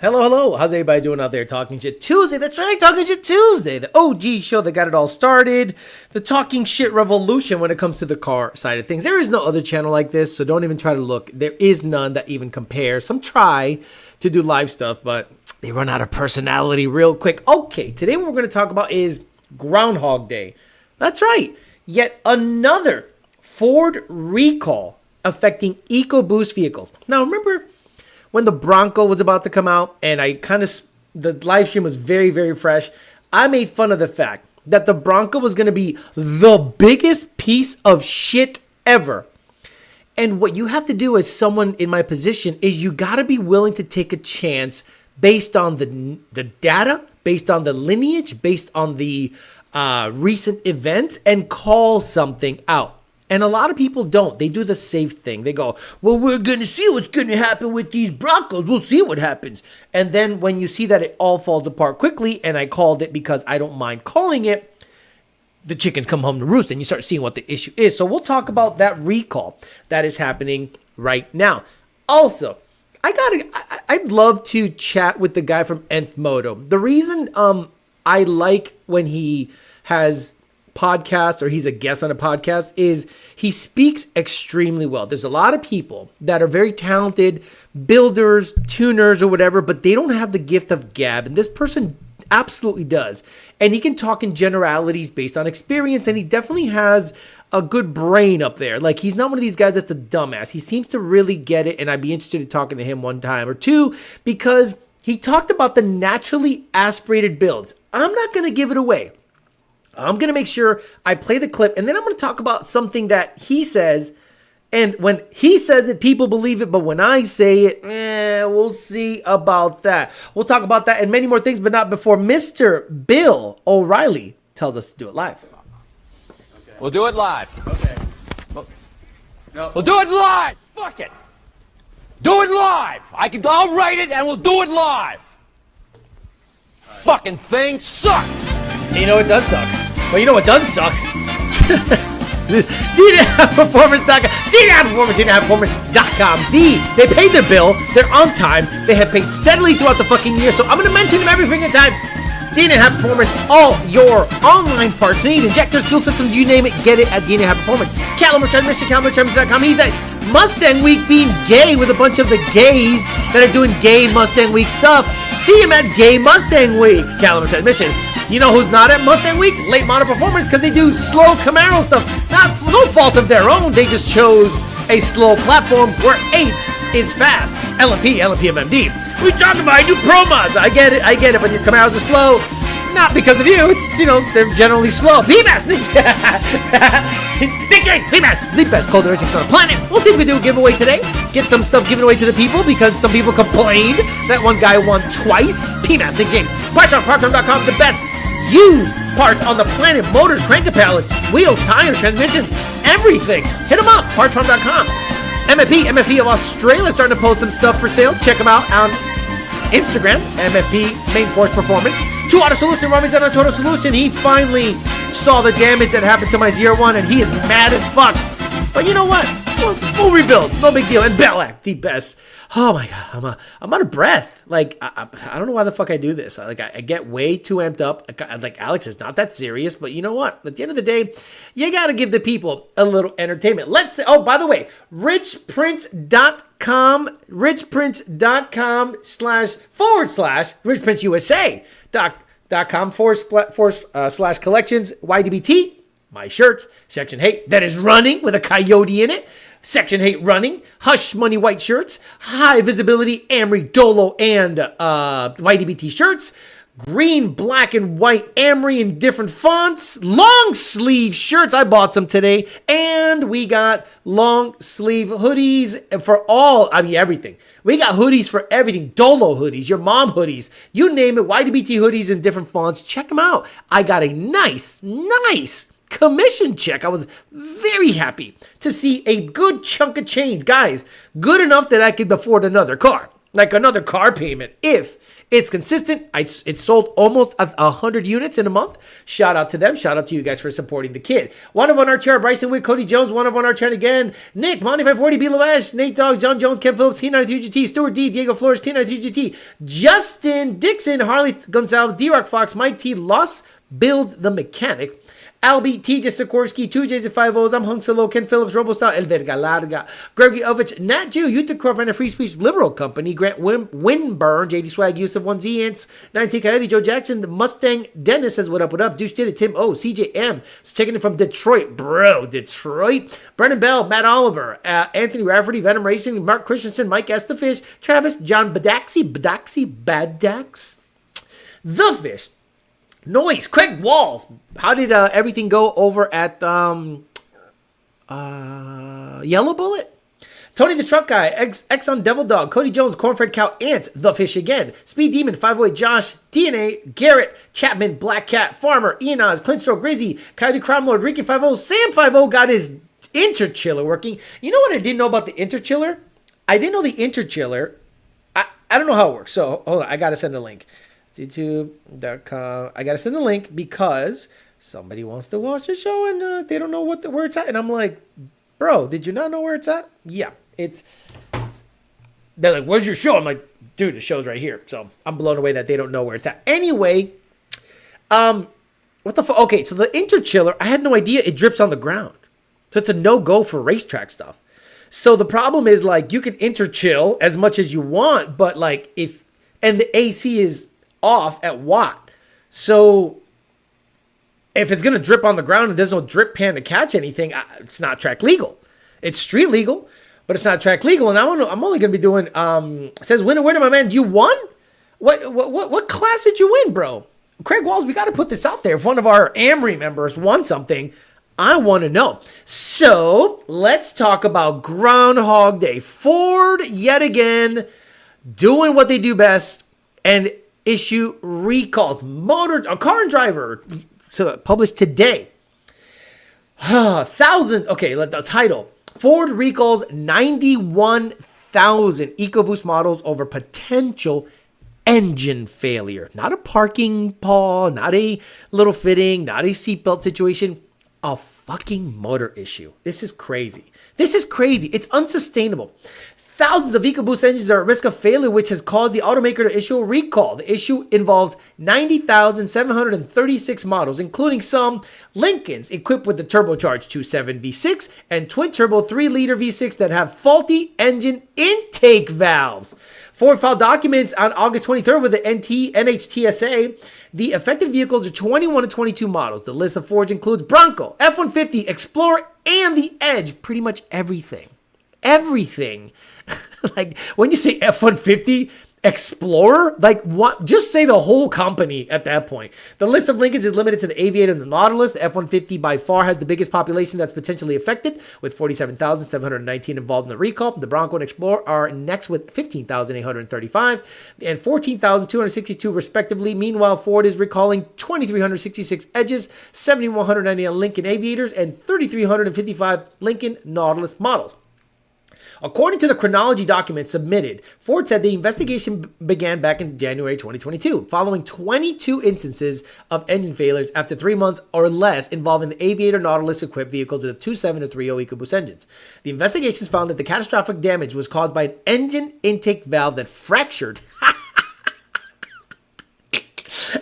Hello, hello. How's everybody doing out there? Talking Shit Tuesday. That's right, Talking Shit Tuesday. The OG show that got it all started. The Talking Shit revolution when it comes to the car side of things. There is no other channel like this, so don't even try to look. There is none that even compares. Some try to do live stuff, but they run out of personality real quick. Okay, today what we're going to talk about is Groundhog Day. That's right. Yet another Ford recall affecting EcoBoost vehicles. Now, remember when the Bronco was about to come out and the live stream was very, very fresh, I made fun of the fact that the Bronco was going to be the biggest piece of shit ever. And what you have to do as someone in my position is you got to be willing to take a chance based on the data, based on the lineage, based on the recent events, and call something out. And a lot of people don't. They do the safe thing. They go, well, we're going to see what's going to happen with these Broncos. We'll see what happens. And then when you see that it all falls apart quickly, and I called it because I don't mind calling it, the chickens come home to roost, and you start seeing what the issue is. So we'll talk about that recall that is happening right now. Also, I'd love to chat with the guy from Nth Moto. The reason I like when he has podcast or he's a guest on a podcast is he speaks extremely well. There's a lot of people that are very talented builders, tuners, or whatever, but they don't have the gift of gab, and this person absolutely does. And he can talk in generalities based on experience, and he definitely has a good brain up there. Like, he's not one of these guys that's a dumbass. He seems to really get it, and I'd be interested in talking to him one time or two because he talked about the naturally aspirated builds. I'm not going to give it away. I'm going to make sure I play the clip, and then I'm going to talk about something that he says. And when he says it, people believe it. But when I say it, we'll see about that. We'll talk about that and many more things, but not before Mr. Bill O'Reilly tells us to do it live. Okay. We'll do it live. Okay. We'll do it live. Fuck it. Do it live. I'll write it, and we'll do it live. Fucking thing sucks. You know it does suck. Well, you know what does suck? DNAPperformance.com. DNAPperformance.com. They paid their bill. They're on time. They have paid steadily throughout the fucking year. So I'm going to mention them every freaking time. DNA Performance, all your online parts need. Injectors, fuel systems, you name it, get it at DNA Performance. Caliber Transmission, CaliberTransmission.com. He's at Mustang Week being gay with a bunch of the gays that are doing gay Mustang Week stuff. See him at Gay Mustang Week. Caliber Transmission. You know who's not at Mustang Week? Late Model Performance, because they do slow Camaro stuff. No fault of their own. They just chose a slow platform where 8 is fast. LMP MMD. We talk about, I do promos. I get it, but your Camaros are slow. Not because of you. It's, they're generally slow. PMAS, Nick J, PMAS, the best cold air tanks on the planet. We'll see if we can do a giveaway today. Get some stuff given away to the people because some people complained that one guy won twice. PMAS, Nick James. Parts.com, the best used parts on the planet. Motors, cranker pallets, wheels, tires, transmissions, everything. Hit them up, parts.com. MFP of Australia starting to post some stuff for sale. Check them out on Instagram, MFP Main Force Performance. 2 Auto Solution, Rami's on Auto Solution. He finally saw the damage that happened to my ZR1 and he is mad as fuck. But you know what? We'll rebuild. No big deal. And Bellac, the best. Oh my God, I'm out of breath. Like, I don't know why the fuck I do this. I get way too amped up. Like, Alex is not that serious, but you know what? At the end of the day, you got to give the people a little entertainment. Let's say, oh, by the way, richprince.com richprinceusa.com/collections, YDBT, my shirts, Section Hate, that is running with a coyote in it. Section Hate running, Hush Money white shirts, high visibility Amri Dolo and YDBT shirts, green, black, and white Amri in different fonts, long sleeve shirts. I bought some today, and we got long sleeve hoodies for everything. We got hoodies for everything. Dolo hoodies, your mom hoodies, you name it. YDBT hoodies in different fonts. Check them out. I got a nice commission check. I was very happy to see a good chunk of change. Guys, good enough that I could afford another car. like another car payment. If it's consistent, it's sold almost 100 units in a month. Shout out to them. Shout out to you guys for supporting the kid. One of on our chair, Bryson Wick, Cody Jones. One of on our chair again, Nick, Monty 540, B. Lavesh, Nate Dogs, John Jones, Ken Phillips, T93GT, Stuart D, Diego Flores, T93GT, Justin Dixon, Harley Gonzalez, D-Rock Fox, Mike T, Lost Builds the Mechanic, Albie, TJ Sikorsky, 2 J's and 5 O's. I'm Hung Solo, Ken Phillips, Robostar, El Verga Larga, Gregory Ovich, Nat Jew, Utah Corp, and a Free Speech Liberal Company, Grant Winburn, JD Swag, Yusuf, 1Z Ants, 19 Coyote, Joe Jackson, the Mustang, Dennis says, what up, Douche did it, Tim O, CJM, checking in from Detroit, bro, Detroit, Brennan Bell, Matt Oliver, Anthony Rafferty, Venom Racing, Mark Christensen, Mike Estefish, Travis, John Badax, The Fish, Noise, Craig Walls. How did everything go over at Yellow Bullet? Tony the Truck Guy, Exxon Devil Dog, Cody Jones, Cornfed Cow, Ants, The Fish Again, Speed Demon, 508 Josh, DNA, Garrett, Chapman, Black Cat, Farmer, Ian Oz, Clintstrode, Grizzy, Coyote Crime Lord, Ricky 50, Sam 50 got his interchiller working. You know what I didn't know about the interchiller? I didn't know the interchiller. I don't know how it works. So hold on, I gotta send a link. YouTube.com. I gotta send a link because somebody wants to watch the show and they don't know where it's at. And I'm like, bro, did you not know where it's at? Yeah, they're like, where's your show? I'm like, dude, the show's right here. So I'm blown away that they don't know where it's at. Anyway, what the fuck? Okay, so the interchiller, I had no idea it drips on the ground. So it's a no-go for racetrack stuff. So the problem is, like, you can interchill as much as you want, but like and the AC is off at watt. So if it's going to drip on the ground and there's no drip pan to catch anything, it's not track legal. It's street legal, but it's not track legal. And I'm only going to be doing, it says, winner, my man, you won? What class did you win, bro? Craig Walls, we got to put this out there. If one of our Amory members won something, I want to know. So let's talk about Groundhog Day. Ford, yet again, doing what they do best and issue recalls. A Car and Driver published today. Thousands. Okay, the title. Ford recalls 91,000 EcoBoost models over potential engine failure. Not a parking paw, not a little fitting, not a seatbelt situation. A fucking motor issue. This is crazy. It's unsustainable. Thousands of EcoBoost engines are at risk of failure, which has caused the automaker to issue a recall. The issue involves 90,736 models, including some Lincolns equipped with the turbocharged 2.7 V6 and twin-turbo 3-liter V6 that have faulty engine intake valves. Ford filed documents on August 23rd with the NHTSA. The affected vehicles are 21 to 22 models. The list of Fords includes Bronco, F-150, Explorer, and the Edge. Pretty much everything. Like, when you say F-150, Explorer, like, what? Just say the whole company at that point. The list of Lincolns is limited to the Aviator and the Nautilus. The F-150 by far has the biggest population that's potentially affected, with 47,719 involved in the recall. The Bronco and Explorer are next with 15,835 and 14,262 respectively. Meanwhile, Ford is recalling 2,366 Edges, 7,190 Lincoln Aviators, and 3,355 Lincoln Nautilus models. According to the chronology document submitted, Ford said the investigation began back in January 2022, following 22 instances of engine failures after 3 months or less involving the Aviator Nautilus-equipped vehicles with a 2.7 or 3.0 EcoBoost engines. The investigations found that the catastrophic damage was caused by an engine intake valve that fractured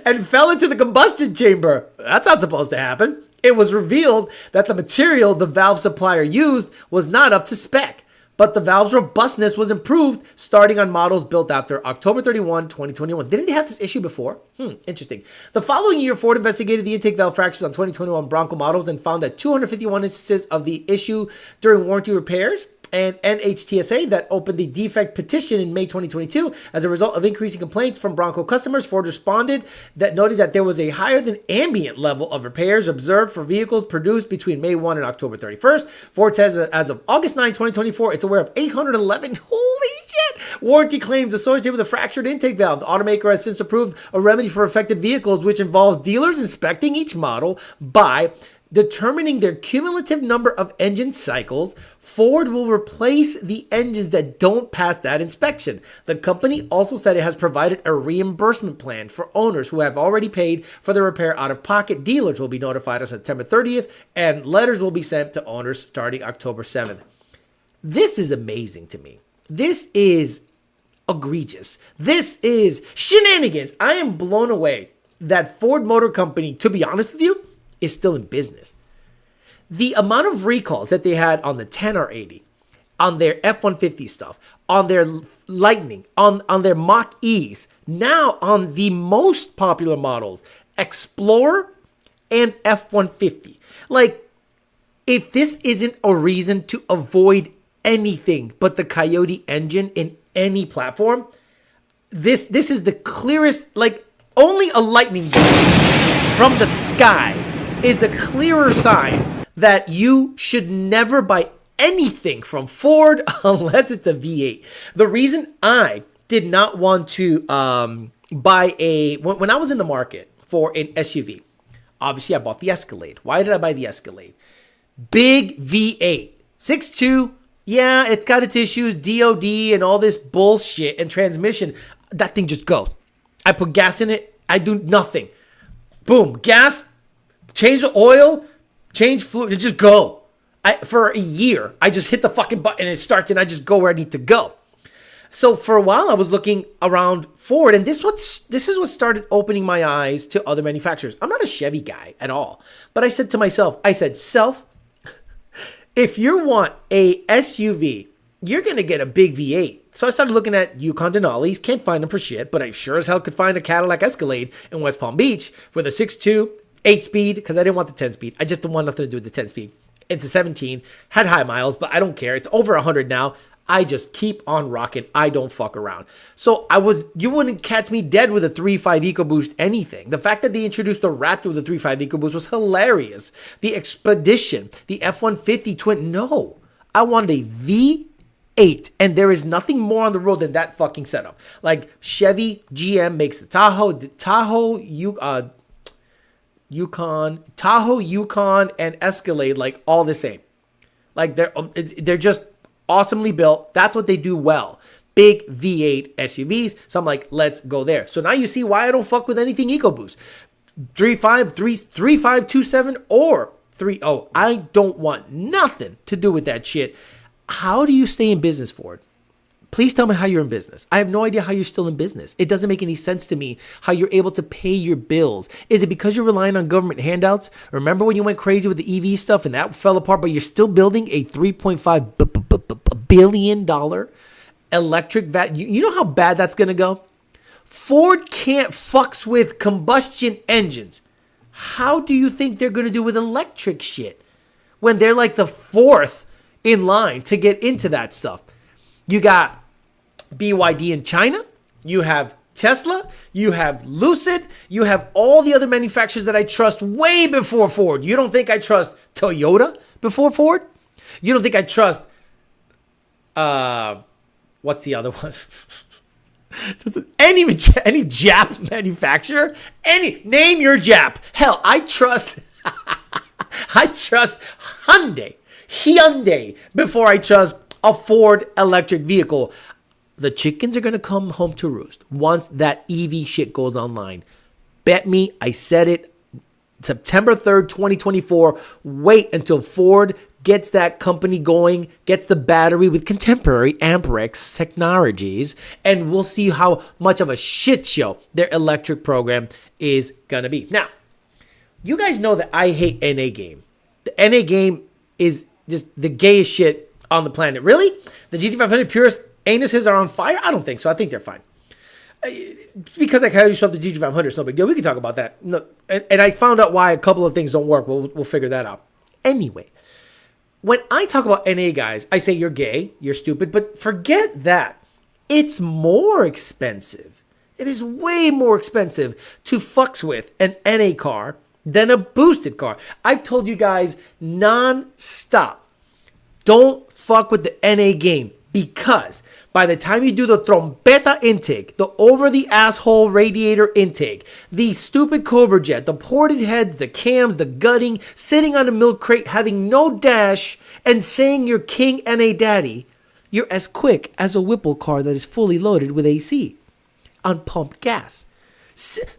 and fell into the combustion chamber. That's not supposed to happen. It was revealed that the material the valve supplier used was not up to spec, but the valve's robustness was improved starting on models built after October 31, 2021. Didn't they have this issue before? Interesting. The following year, Ford investigated the intake valve fractures on 2021 Bronco models and found that 251 instances of the issue during warranty repairs. And NHTSA that opened the defect petition in May 2022 as a result of increasing complaints from Bronco customers. Ford responded that noted that there was a higher than ambient level of repairs observed for vehicles produced between May 1 and October 31st. Ford says that as of August 9, 2024, it's aware of 811, holy shit, warranty claims associated with a fractured intake valve. The automaker has since approved a remedy for affected vehicles, which involves dealers inspecting each model by Determining their cumulative number of engine cycles, Ford will replace the engines that don't pass that inspection. The company also said it has provided a reimbursement plan for owners who have already paid for the repair out of pocket. Dealers will be notified on September 30th, and letters will be sent to owners starting October 7th. This is amazing to me. This is egregious. This is shenanigans. I am blown away that Ford Motor Company, to be honest with you, is still in business. The amount of recalls that they had on the 10R80, on their F-150 stuff, on their Lightning, on their Mach-E's, now on the most popular models, Explorer and F-150. Like, if this isn't a reason to avoid anything but the Coyote engine in any platform, this is the clearest, like, only a lightning bolt from the sky is a clearer sign that you should never buy anything from Ford unless it's a V8. The reason I did not want to buy when I was in the market for an SUV, obviously I bought the Escalade. Why did I buy the Escalade? Big V8, 6.2. Yeah, it's got its issues, DOD and all this bullshit, and transmission. That thing just goes. I put gas in it. I do nothing. Boom, gas. Change the oil, change fluid, just go. For a year, I just hit the fucking button and it starts and I just go where I need to go. So for a while, I was looking around Ford, and this is what started opening my eyes to other manufacturers. I'm not a Chevy guy at all, but I said to myself, self, if you want a SUV, you're going to get a big V8. So I started looking at Yukon Denali's, can't find them for shit, but I sure as hell could find a Cadillac Escalade in West Palm Beach with a 6.2, 8-speed, because I didn't want the 10-speed. I just don't want nothing to do with the 10-speed. It's a 17, had high miles, but I don't care. It's over 100 now. I just keep on rocking. I don't fuck around. So you wouldn't catch me dead with a 3.5 EcoBoost anything. The fact that they introduced the Raptor with a 3.5 EcoBoost was hilarious. The Expedition, the F-150 twin, no. I wanted a V8, and there is nothing more on the road than that fucking setup. Like Chevy, GM makes the Tahoe, Yukon, and Escalade like all the same. Like they're just awesomely built. That's what they do well. Big V8 SUVs. So I'm like, let's go there. So now you see why I don't fuck with anything EcoBoost. 3.5, 2.7, or 3.0. I don't want nothing to do with that shit. How do you stay in business, Ford? Please tell me how you're in business. I have no idea how you're still in business. It doesn't make any sense to me how you're able to pay your bills. Is it because you're relying on government handouts? Remember when you went crazy with the EV stuff and that fell apart, but you're still building a $3.5 billion electric van? You know how bad that's going to go? Ford can't fucks with combustion engines. How do you think they're going to do with electric shit when they're like the fourth in line to get into that stuff? You got BYD in China, you have Tesla, you have Lucid, you have all the other manufacturers that I trust way before Ford. You don't think I trust Toyota before Ford? You don't think I trust, what's the other one? Any Jap manufacturer? Name your Jap. Hell, I trust Hyundai before I trust a Ford electric vehicle. The chickens are going to come home to roost once that EV shit goes online. Bet me, I said it, September 3rd, 2024. Wait until Ford gets that company going, gets the battery with contemporary Amperex technologies, and we'll see how much of a shit show their electric program is going to be. Now, you guys know that I hate NA game. The NA game is just the gayest shit on the planet. Really? The GT500 purist anuses are on fire? I don't think so. I think they're fine. Because I can show up the GT500, it's no big deal. We can talk about that. No, and I found out why a couple of things don't work. We'll figure that out. Anyway, when I talk about NA guys, I say you're gay, you're stupid, but forget that. It's more expensive. It is way more expensive to fucks with an NA car than a boosted car. I've told you guys non-stop. Don't fuck with the NA game. Because by the time you do the trompeta intake, the over-the-asshole radiator intake, the stupid Cobra Jet, the ported heads, the cams, the gutting, sitting on a milk crate, having no dash, and saying you're King NA Daddy, you're as quick as a Whipple car that is fully loaded with AC on pumped gas.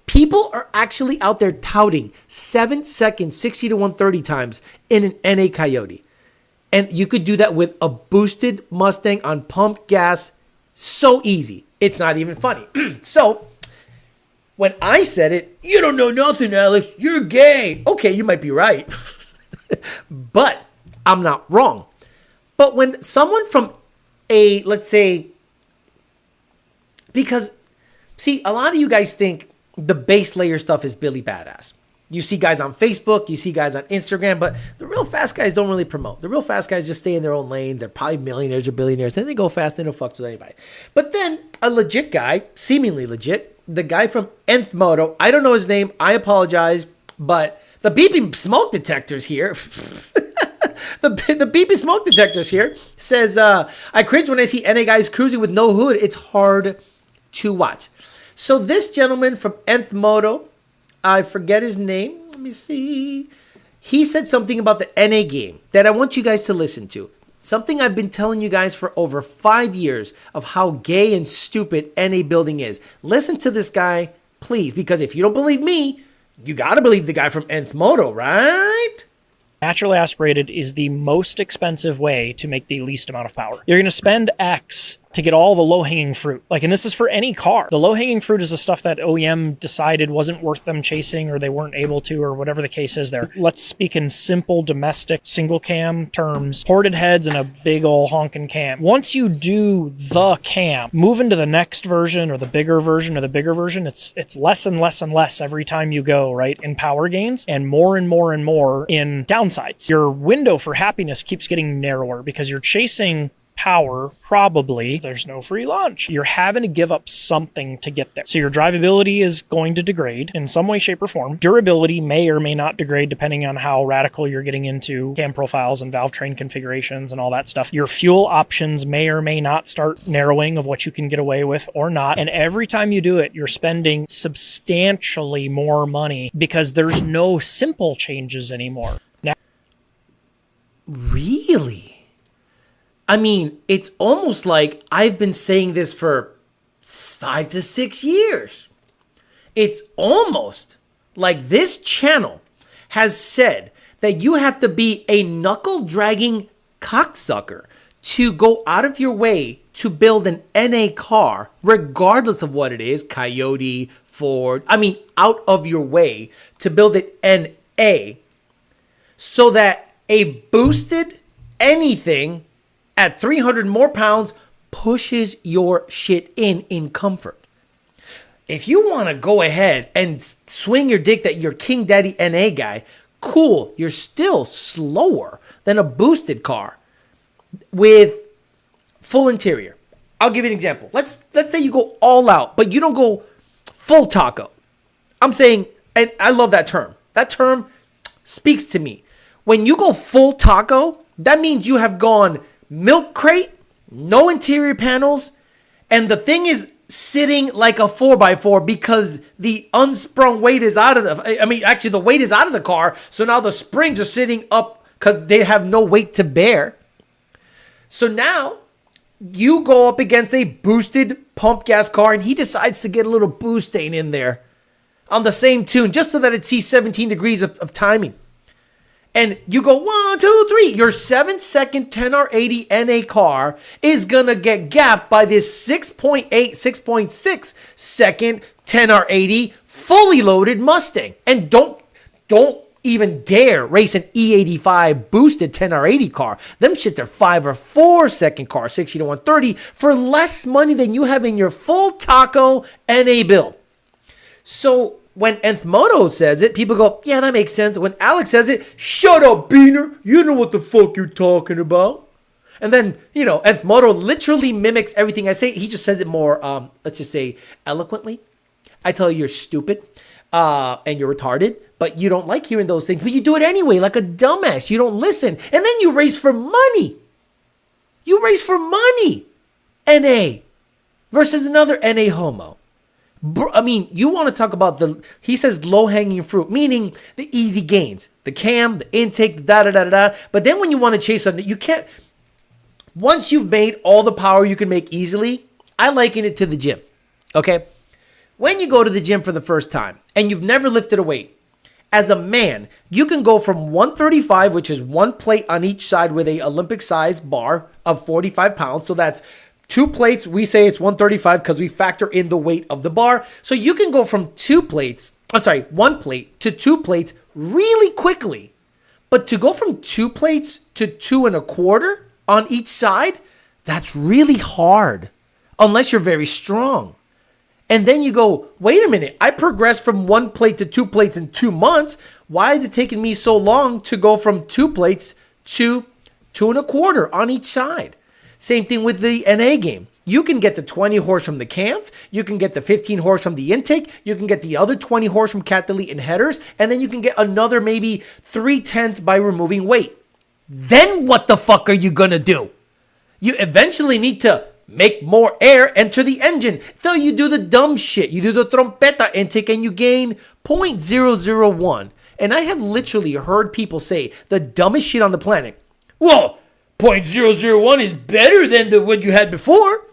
People are actually out there touting 7 seconds, 60 to 130 times in an NA Coyote. And you could do that with a boosted Mustang on pumped gas. So easy. It's not even funny. So when I said it, you don't know nothing, Alex. You're gay. Okay, you might be right. But I'm not wrong. But when someone from let's say, because, see, a lot of you guys think the base layer stuff is Billy Badass. You see guys on Facebook, you see guys on Instagram, but the real fast guys don't really promote. The real fast guys just stay in their own lane. They're probably millionaires or billionaires. Then they go fast, they don't fuck with anybody. But then a legit guy, seemingly legit, the guy from Nth Moto, I don't know his name, I apologize, but the beeping smoke detectors here, the beeping smoke detectors here says, I cringe when I see NA guys cruising with no hood. It's hard to watch. So this gentleman from Nth Moto, I forget his name. Let me see. He said something about the NA game that I want you guys to listen to. Something I've been telling you guys for over 5 years of how gay and stupid NA building is. Listen to this guy, please, because if you don't believe me, you got to believe the guy from Nth Moto, right? Naturally aspirated is the most expensive way to make the least amount of power. You're going to spend X to get all the low-hanging fruit. And this is for any car. The low-hanging fruit is the stuff that OEM decided wasn't worth them chasing, or they weren't able to, or whatever the case is there. Let's speak in simple domestic single cam terms. Ported heads and a big ol' honking cam. Once you do the cam, move into the next version or the bigger version, it's less and less and less every time you go, right, in power gains, and more and more in downsides. Your window for happiness keeps getting narrower because you're chasing power. Probably there's no free lunch. You're having to give up something to get there. So your drivability is going to degrade in some way, shape, or form. Durability may or may not degrade depending on how radical you're getting into cam profiles and valve train configurations and all that stuff. Your fuel options may or may not start narrowing of what you can get away with or not. And every time you do it, you're spending substantially more money because there's no simple changes anymore. Now, really? I mean, it's almost like I've been saying this for 5 to 6 years. It's almost like this channel has said that you have to be a knuckle-dragging cocksucker to go out of your way to build an NA car, regardless of what it is, Coyote, Ford, out of your way to build it NA, so that a boosted anything at 300 more pounds pushes your shit in comfort. If you want to go ahead and swing your dick that you're King Daddy NA guy, cool. You're still slower than a boosted car with full interior. I'll give you an example. Let's say you go all out, but you don't go full taco. I'm saying, and I love that term. That term speaks to me. When you go full taco, that means you have gone milk crate, no interior panels, and the thing is sitting like a 4x4 because the unsprung weight is out of the weight is out of the car, so now the springs are sitting up because they have no weight to bear. So now you go up against a boosted pump gas car and he decides to get a little boostane in there on the same tune just so that it sees 17 degrees of timing. And you go 1, 2, 3. Your 7-second 10R80 NA car is going to get gapped by this 6.8, 6.6 second 10R80 fully loaded Mustang. And don't even dare race an E85 boosted 10R80 car. Them shits are 5 or 4 second car, 60 to 130 for less money than you have in your full taco NA build. So when Nth Moto says it, people go, yeah, that makes sense. When Alex says it, shut up, Beaner. You know what the fuck you're talking about. And then, Nth Moto literally mimics everything I say. He just says it more, let's just say, eloquently. I tell you, you're stupid and you're retarded, but you don't like hearing those things. But you do it anyway, like a dumbass. You don't listen. And then you race for money. You race for money. NA versus another NA homo. I mean, you want to talk about he says low-hanging fruit, meaning the easy gains, the cam, the intake, the da-da-da-da-da. But then when you want to chase on it, you can't. Once you've made all the power you can make easily, I liken it to the gym, okay? When you go to the gym for the first time and you've never lifted a weight, as a man, you can go from 135, which is one plate on each side with a Olympic-sized bar of 45 pounds. So that's 2 plates. We say it's 135 because we factor in the weight of the bar. So you can go from 1 plate to 2 plates really quickly. But to go from 2 plates to 2.25 on each side, that's really hard unless you're very strong. And then you go, wait a minute, I progressed from 1 plate to 2 plates in 2 months. Why is it taking me so long to go from 2 plates to 2.25 on each side? Same thing with the NA game. You can get the 20 horse from the cams. You can get the 15 horse from the intake. You can get the other 20 horse from cat delete and headers. And then you can get another maybe 3/10 by removing weight. Then what the fuck are you going to do? You eventually need to make more air enter the engine. So you do the dumb shit. You do the trompeta intake and you gain 0.001. And I have literally heard people say the dumbest shit on the planet. Whoa, 0.001 is better than what you had before.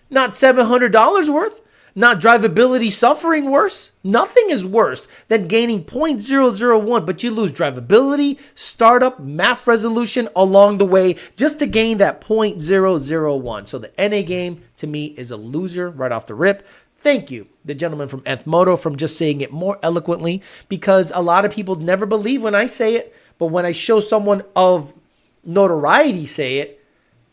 Not $700 worth. Not drivability suffering worse. Nothing is worse than gaining 0.001, but you lose drivability, startup, math resolution along the way just to gain that 0.001. So the NA game, to me, is a loser right off the rip. Thank you, the gentleman from Nthmoto, from just saying it more eloquently, because a lot of people never believe when I say it, but when I show someone of notoriety say it,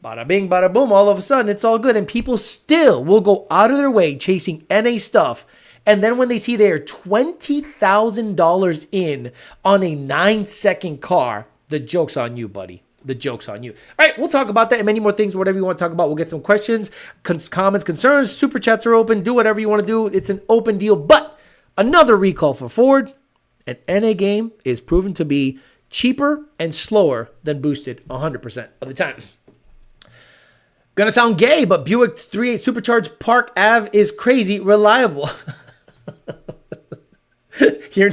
bada bing, bada boom, all of a sudden it's all good. And people still will go out of their way chasing NA stuff. And then when they see they're $20,000 in on a 9-second car, the joke's on you, buddy. The joke's on you. All right, we'll talk about that and many more things, whatever you want to talk about. We'll get some questions, comments, concerns. Super chats are open. Do whatever you want to do. It's an open deal. But another recall for Ford. An NA game is proven to be cheaper and slower than boosted 100% of the time. Gonna sound gay, but Buick 3.8 Supercharged Park Ave is crazy reliable. You're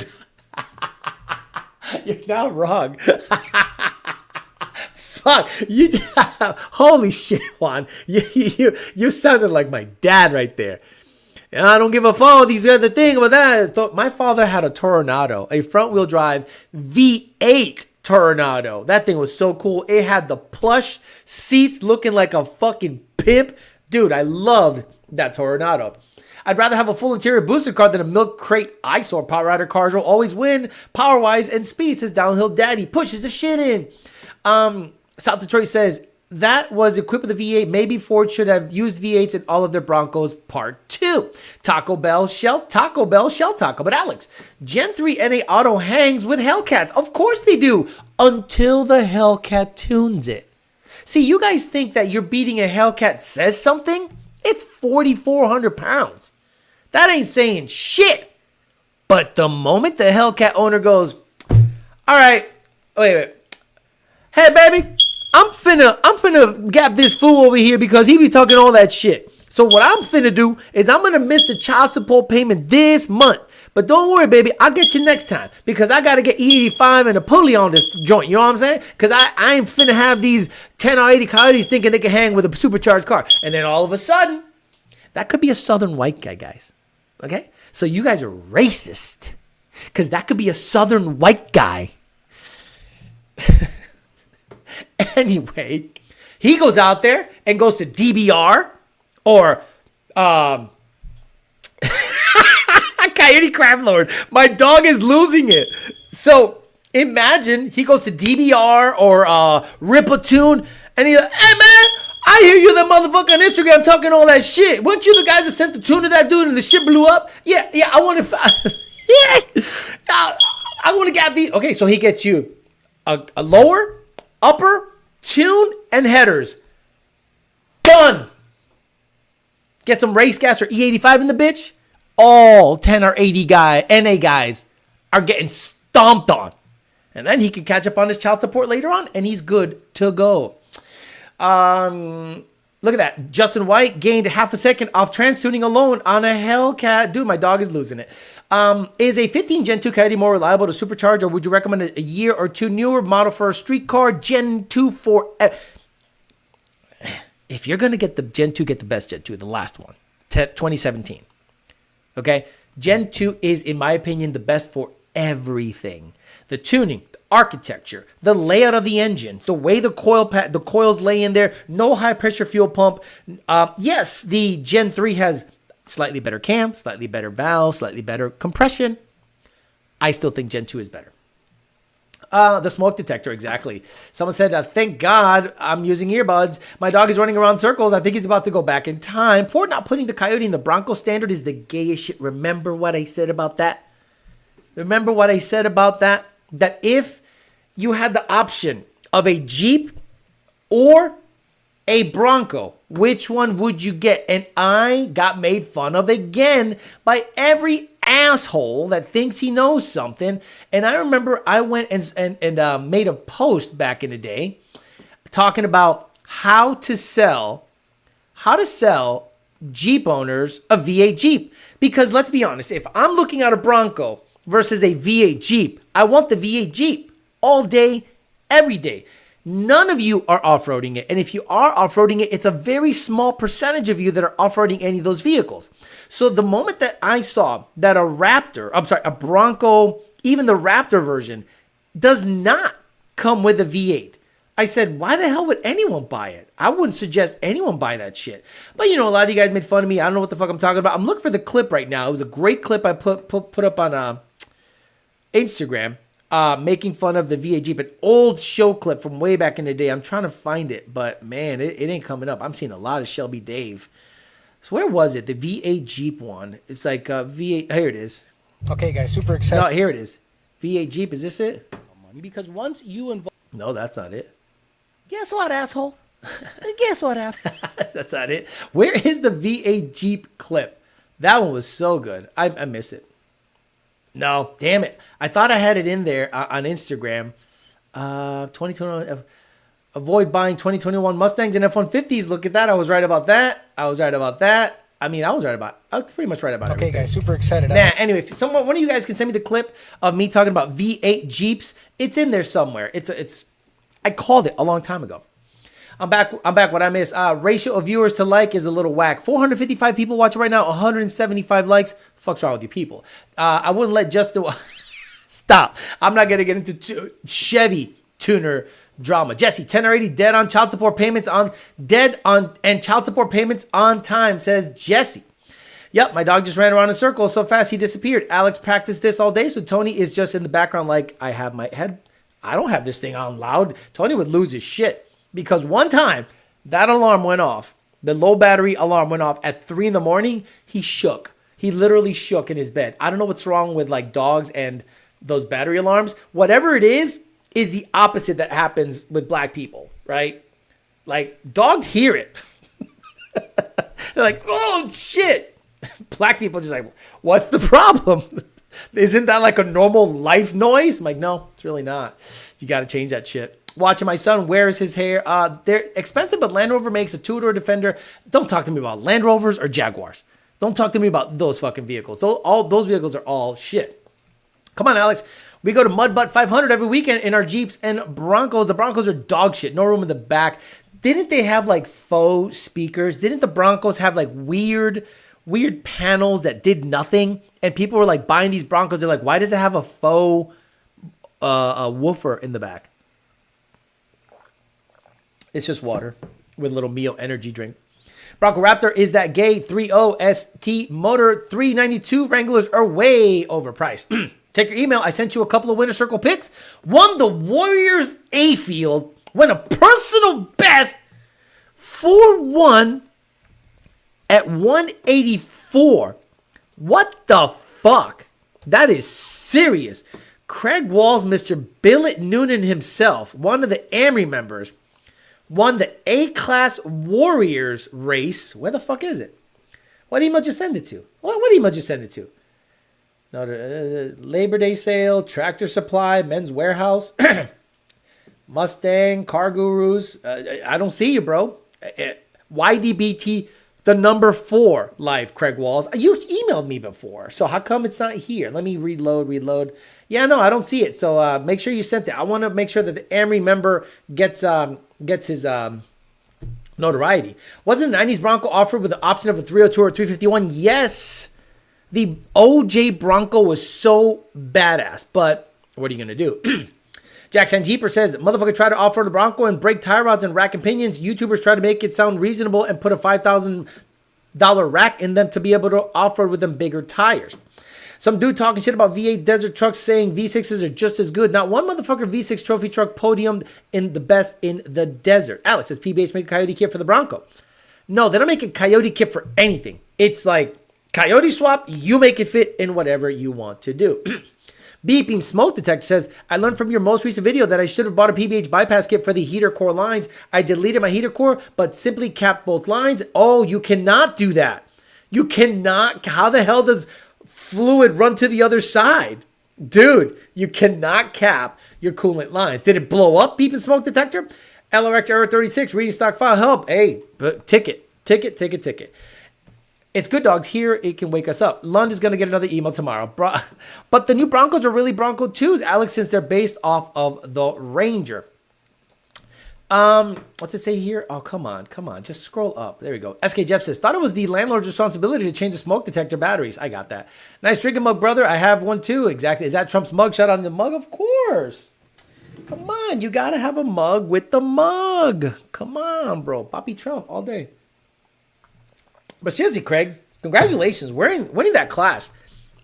not wrong. Fuck you! Holy shit, Juan! You sounded like my dad right there. And I don't give a fuck. These are the thing about that. My father had a Toronado, a front-wheel drive V8 Toronado. That thing was so cool. It had the plush seats looking like a fucking pimp. Dude, I loved that Toronado. I'd rather have a full interior booster car than a milk crate eyesore. Power Rider cars will always win power-wise and speed, says Downhill Daddy. Pushes the shit in. South Detroit says, that was equipped with a V8. Maybe Ford should have used V8s in all of their Broncos Part 2. Taco Bell, Shell Taco. But Alex, Gen 3 NA Auto hangs with Hellcats. Of course they do, until the Hellcat tunes it. See, you guys think that you're beating a Hellcat says something? It's 4,400 pounds. That ain't saying shit. But the moment the Hellcat owner goes, all right, wait. Hey, baby, I'm finna gap this fool over here because he be talking all that shit. So what I'm finna do is I'm gonna miss the child support payment this month. But don't worry, baby, I'll get you next time because I gotta get E85 and a pulley on this joint. You know what I'm saying? Because I ain't finna have these 10 or 80 coyotes thinking they can hang with a supercharged car. And then all of a sudden, that could be a southern white guy, guys. Okay? So you guys are racist because that could be a southern white guy. Anyway, he goes out there and goes to DBR or Coyote Crab Lord. My dog is losing it. So imagine he goes to DBR or Ripatune and he's like, hey man, I hear you that motherfucker on Instagram talking all that shit. Weren't you the guys that sent the tune to that dude and the shit blew up? Yeah, I want to I want to get the okay, so he gets you a lower, upper, tune, and headers. Done. Get some race gas or E85 in the bitch. All 10 or 80 NA guys are getting stomped on. And then he can catch up on his child support later on, and he's good to go. Look at that. Justin White gained half a second off trans tuning alone on a Hellcat. Dude, my dog is losing it. Is a 15 Gen 2 Coyote more reliable to supercharge, or would you recommend a year or two newer model for a street car? Gen 2 for... If you're going to get the Gen 2, get the best Gen 2, the last one. 2017. Okay? Gen 2 is, in my opinion, the best for everything. The tuning, the architecture, the layout of the engine, the way the coils lay in there, no high pressure fuel pump. Yes, the Gen 3 has slightly better cam, slightly better valve, slightly better compression. I still think Gen 2 is better. The smoke detector, exactly. Someone said, thank God I'm using earbuds. My dog is running around circles. I think he's about to go back in time. Ford not putting the Coyote in the Bronco standard is the gayest shit. Remember what I said about that? Remember what I said about that? That if you had the option of a Jeep or a Bronco, which one would you get? And I got made fun of again by every asshole that thinks he knows something. And I remember I went and made a post back in the day talking about how to sell Jeep owners a V8 Jeep. Because let's be honest, if I'm looking at a Bronco versus a V8 Jeep, I want the V8 Jeep all day, every day. None of you are off-roading it. And if you are off-roading it, it's a very small percentage of you that are off-roading any of those vehicles. So the moment that I saw that a Bronco, even the Raptor version, does not come with a V8, I said, why the hell would anyone buy it? I wouldn't suggest anyone buy that shit. But, a lot of you guys made fun of me. I don't know what the fuck I'm talking about. I'm looking for the clip right now. It was a great clip I put up on Instagram. Making fun of the V8 Jeep, an old show clip from way back in the day. I'm trying to find it, but man, it ain't coming up. I'm seeing a lot of Shelby Dave. So where was it? The V8 Jeep one. It's like V8. Here it is. Okay, guys, super excited. No, here it is. V8 Jeep. Is this it? Because once you involve... No, that's not it. Guess what, asshole? Guess what, asshole? That's not it. Where is the V8 Jeep clip? That one was so good. I miss it. No, damn it. I thought I had it in there on Instagram. 2021, avoid buying 2021 Mustangs and F-150s. Look at that. I was right about that. I was pretty much right about Okay, everything. guys, super excited. Anyway, if one of you guys can send me the clip of me talking about V8 Jeeps, it's in there somewhere. I called it a long time ago. I'm back. What I missed. Ratio of viewers to like is a little whack. 455 people watching right now. 175 likes. Fuck's wrong with you people? I wouldn't let Justin... Stop. I'm not going to get into Chevy tuner drama. Jesse, 10 or 80 dead on child support payments and child support payments on time, says Jesse. Yep, my dog just ran around in circles so fast he disappeared. Alex practiced this all day, so Tony is just in the background like, I have my head... I don't have this thing on loud. Tony would lose his shit. Because one time, that alarm went off. The low battery alarm went off at 3 a.m. He shook. He literally shook in his bed. I don't know what's wrong with like dogs and those battery alarms. Whatever it is the opposite that happens with black people, right? Like dogs hear it. They're like, oh shit. Black people are just like, what's the problem? Isn't that like a normal life noise? I'm like, no, it's really not. You got to change that shit. Watching my son wears his hair. They're expensive, but Land Rover makes a two-door Defender. Don't talk to me about Land Rovers or Jaguars. Don't talk to me about those fucking vehicles. All those vehicles are all shit. Come on, Alex. We go to Mudbutt 500 every weekend in our Jeeps and Broncos. The Broncos are dog shit. No room in the back. Didn't they have like faux speakers? Didn't the Broncos have like weird panels that did nothing? And people were like buying these Broncos. They're like, why does it have a faux woofer in the back? It's just water with a little Mio energy drink. Bronco Raptor is that gay 3.0 ST motor 392 Wranglers are way overpriced. Take your email. I sent you a couple of Winter Circle picks. Won the Warriors A field. Went a personal best 4-1 at 184. What the fuck? That is serious. Craig Walls, Mr. Billet Noonan himself, one of the Amory members, won the A-Class Warriors race. Where the fuck is it? What email did you send it to? What email did you send it to? No, Labor Day sale, Tractor Supply, Men's Warehouse. Mustang, Car Gurus. I don't see you, bro. YDBT, the number 4 live, Craig Walls. You emailed me before, so how come it's not here? Let me reload. Yeah, no, I don't see it. So make sure you sent it. I want to make sure that the Amory member gets his notoriety. Wasn't the 90s Bronco offered with the option of a 302 or 351? Yes. The OJ Bronco was so badass, but what are you going to do? Jackson Jeeper says, motherfucker tried to offer the Bronco and break tie rods and rack and pinions. YouTubers try to make it sound reasonable and put a $5,000 rack in them to be able to offer with them bigger tires. Some dude talking shit about V8 desert trucks saying V6s are just as good. Not one motherfucker V6 trophy truck podiumed in the best in the desert. Alex says PBH make a Coyote kit for the Bronco. No, they don't make a Coyote kit for anything. It's like Coyote swap, you make it fit in whatever you want to do. Beeping Smoke Detector says, I learned from your most recent video that I should have bought a PBH bypass kit for the heater core lines. I deleted my heater core, but simply capped both lines. Oh, you cannot do that. You cannot. How the hell does fluid run to the other side? Dude, you cannot cap your coolant lines. Did it blow up, Beeping Smoke Detector? LRX Error 36, reading stock file help. Hey, but ticket. It's good dogs here. It can wake us up. Lund is going to get another email tomorrow. But the new Broncos are really Bronco 2s, Alex, since they're based off of the Ranger. What's it say here? Oh, come on. Just scroll up. There we go. SK Jeff says, thought it was the landlord's responsibility to change the smoke detector batteries. I got that. Nice drinking mug, brother. I have one too. Exactly. Is that Trump's mug shot on the mug? Of course. Come on. You got to have a mug with the mug. Come on, bro. Bobby Trump all day. But seriously, Craig, congratulations. Winning that class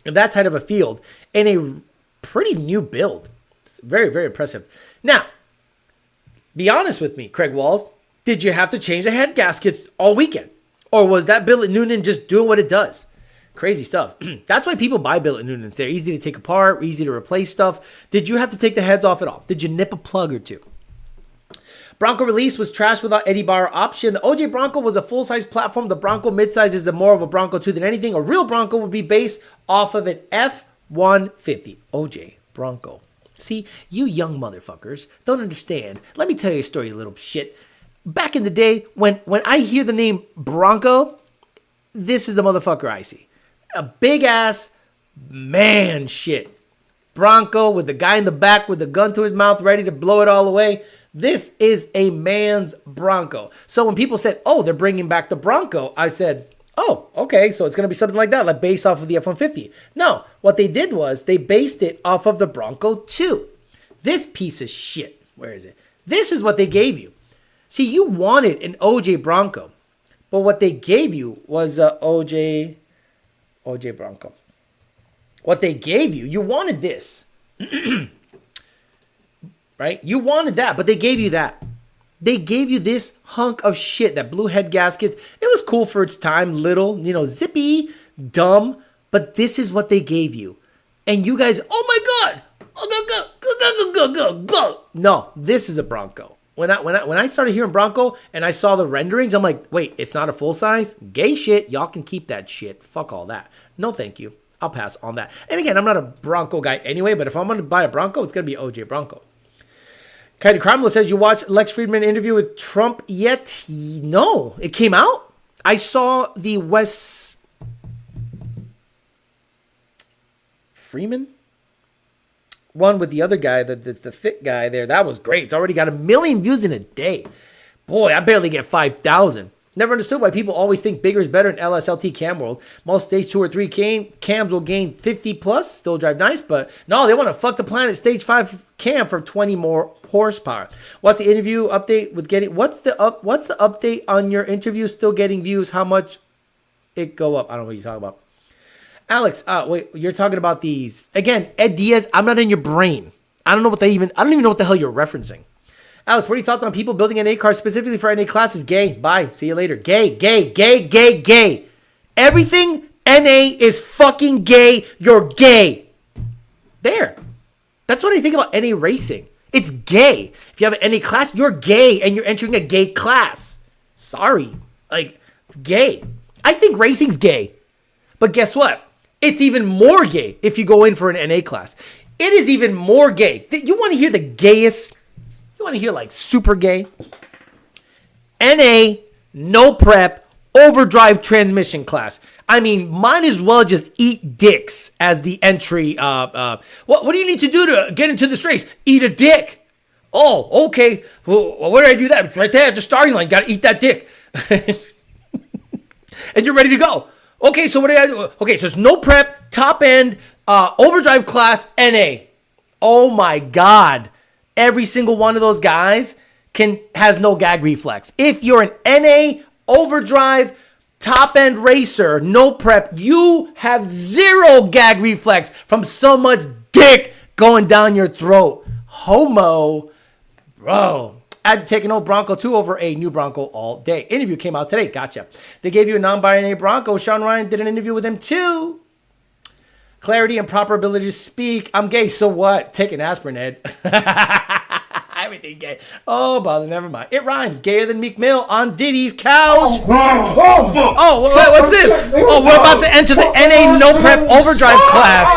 in that type of a field in a pretty new build. It's very, very impressive. Now, be honest with me, Craig Walls. Did you have to change the head gaskets all weekend? Or was that Billet Noonan just doing what it does? Crazy stuff. That's why people buy Billet Noonans. They're easy to take apart, easy to replace stuff. Did you have to take the heads off at all? Did you nip a plug or two? Bronco release was trashed without Eddie Bauer option. The OJ Bronco was a full-size platform. The Bronco midsize is more of a Bronco 2 than anything. A real Bronco would be based off of an F-150. OJ Bronco. See, you young motherfuckers don't understand. Let me tell you a story, you little shit. Back in the day, when I hear the name Bronco, this is the motherfucker I see. A big-ass man shit. Bronco with the guy in the back with the gun to his mouth ready to blow it all away. This is a man's Bronco. So when people said, oh, they're bringing back the Bronco, I said, oh, okay, so it's going to be something like that, like based off of the F-150. No, what they did was they based it off of the Bronco 2. This piece of shit, where is it? This is what they gave you. See, you wanted an OJ Bronco, but what they gave you was a OJ Bronco. What they gave you, you wanted this. Right? You wanted that, but they gave you that. They gave you this hunk of shit, that blue head gaskets. It was cool for its time, little, zippy, dumb, but this is what they gave you. And you guys, oh my God, go. No, this is a Bronco. When I started hearing Bronco and I saw the renderings, I'm like, wait, it's not a full size? Gay shit. Y'all can keep that shit. Fuck all that. No, thank you. I'll pass on that. And again, I'm not a Bronco guy anyway, but if I'm going to buy a Bronco, it's going to be OJ Bronco. Kaidi Crimelo says, you watched Lex Friedman interview with Trump yet? No, it came out. I saw the Wes Freeman one with the other guy, the fit guy there. That was great. It's already got 1 million views in a day. Boy, I barely get 5,000. Never understood why people always think bigger is better in LSLT cam world. Most stage 2 or 3 cams will gain 50 plus, still drive nice, but no, they want to fuck the planet stage 5 cam for 20 more horsepower. What's the interview update with getting? What's the update on your interview? Still getting views? How much it go up? I don't know what you're talking about. Alex, wait, you're talking about these again? Ed Diaz. I'm not in your brain. I don't even know what the hell you're referencing. Alex, what are your thoughts on people building NA cars specifically for NA classes? Gay. Bye. See you later. Gay. Everything NA is fucking gay. You're gay. There. That's what I think about NA racing. It's gay. If you have an NA class, you're gay and you're entering a gay class. Sorry. It's gay. I think racing's gay. But guess what? It's even more gay if you go in for an NA class. It is even more gay. You want to hear the gayest You want to hear like super gay? NA, no prep, overdrive transmission class. I mean, might as well just eat dicks as the entry. What do you need to do to get into this race? Eat a dick. Oh, okay. Well, where do I do that? It's right there at the starting line. Got to eat that dick. And you're ready to go. Okay, so what do I do? Okay, so it's no prep, top end, overdrive class, NA. Oh my God. Every single one of those guys has no gag reflex. If you're an NA, overdrive, top end racer, no prep, you have zero gag reflex from so much dick going down your throat. Homo. Bro. I'd take an old Bronco 2 over a new Bronco all day. Interview came out today. Gotcha. They gave you a non-binary Bronco. Sean Ryan did an interview with him too. Clarity and proper ability to speak. I'm gay, so what? Take an aspirin, Ed. Everything gay. Oh, bother, never mind. It rhymes. Gayer than Meek Mill on Diddy's couch. Oh, wait, what's this? Oh, we're about to enter the NA no prep overdrive class.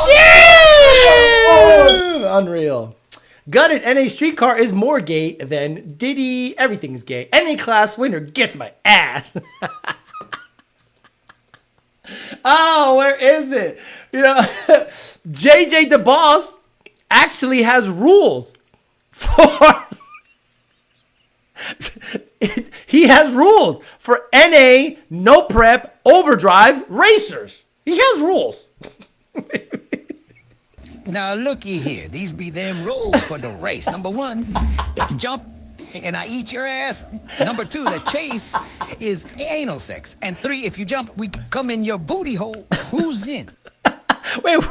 Yeah! Unreal. Gutted NA streetcar is more gay than Diddy. Everything is gay. NA class winner gets my ass. Oh, where is it? You know, JJ the Boss actually has rules for. He has rules for NA no prep overdrive racers. He has rules. Now, looky here. These be them rules for the race. Number 1, jump and I eat your ass. Number 2, the chase is anal sex. And 3, if you jump, we come in your booty hole. Who's in? Wait,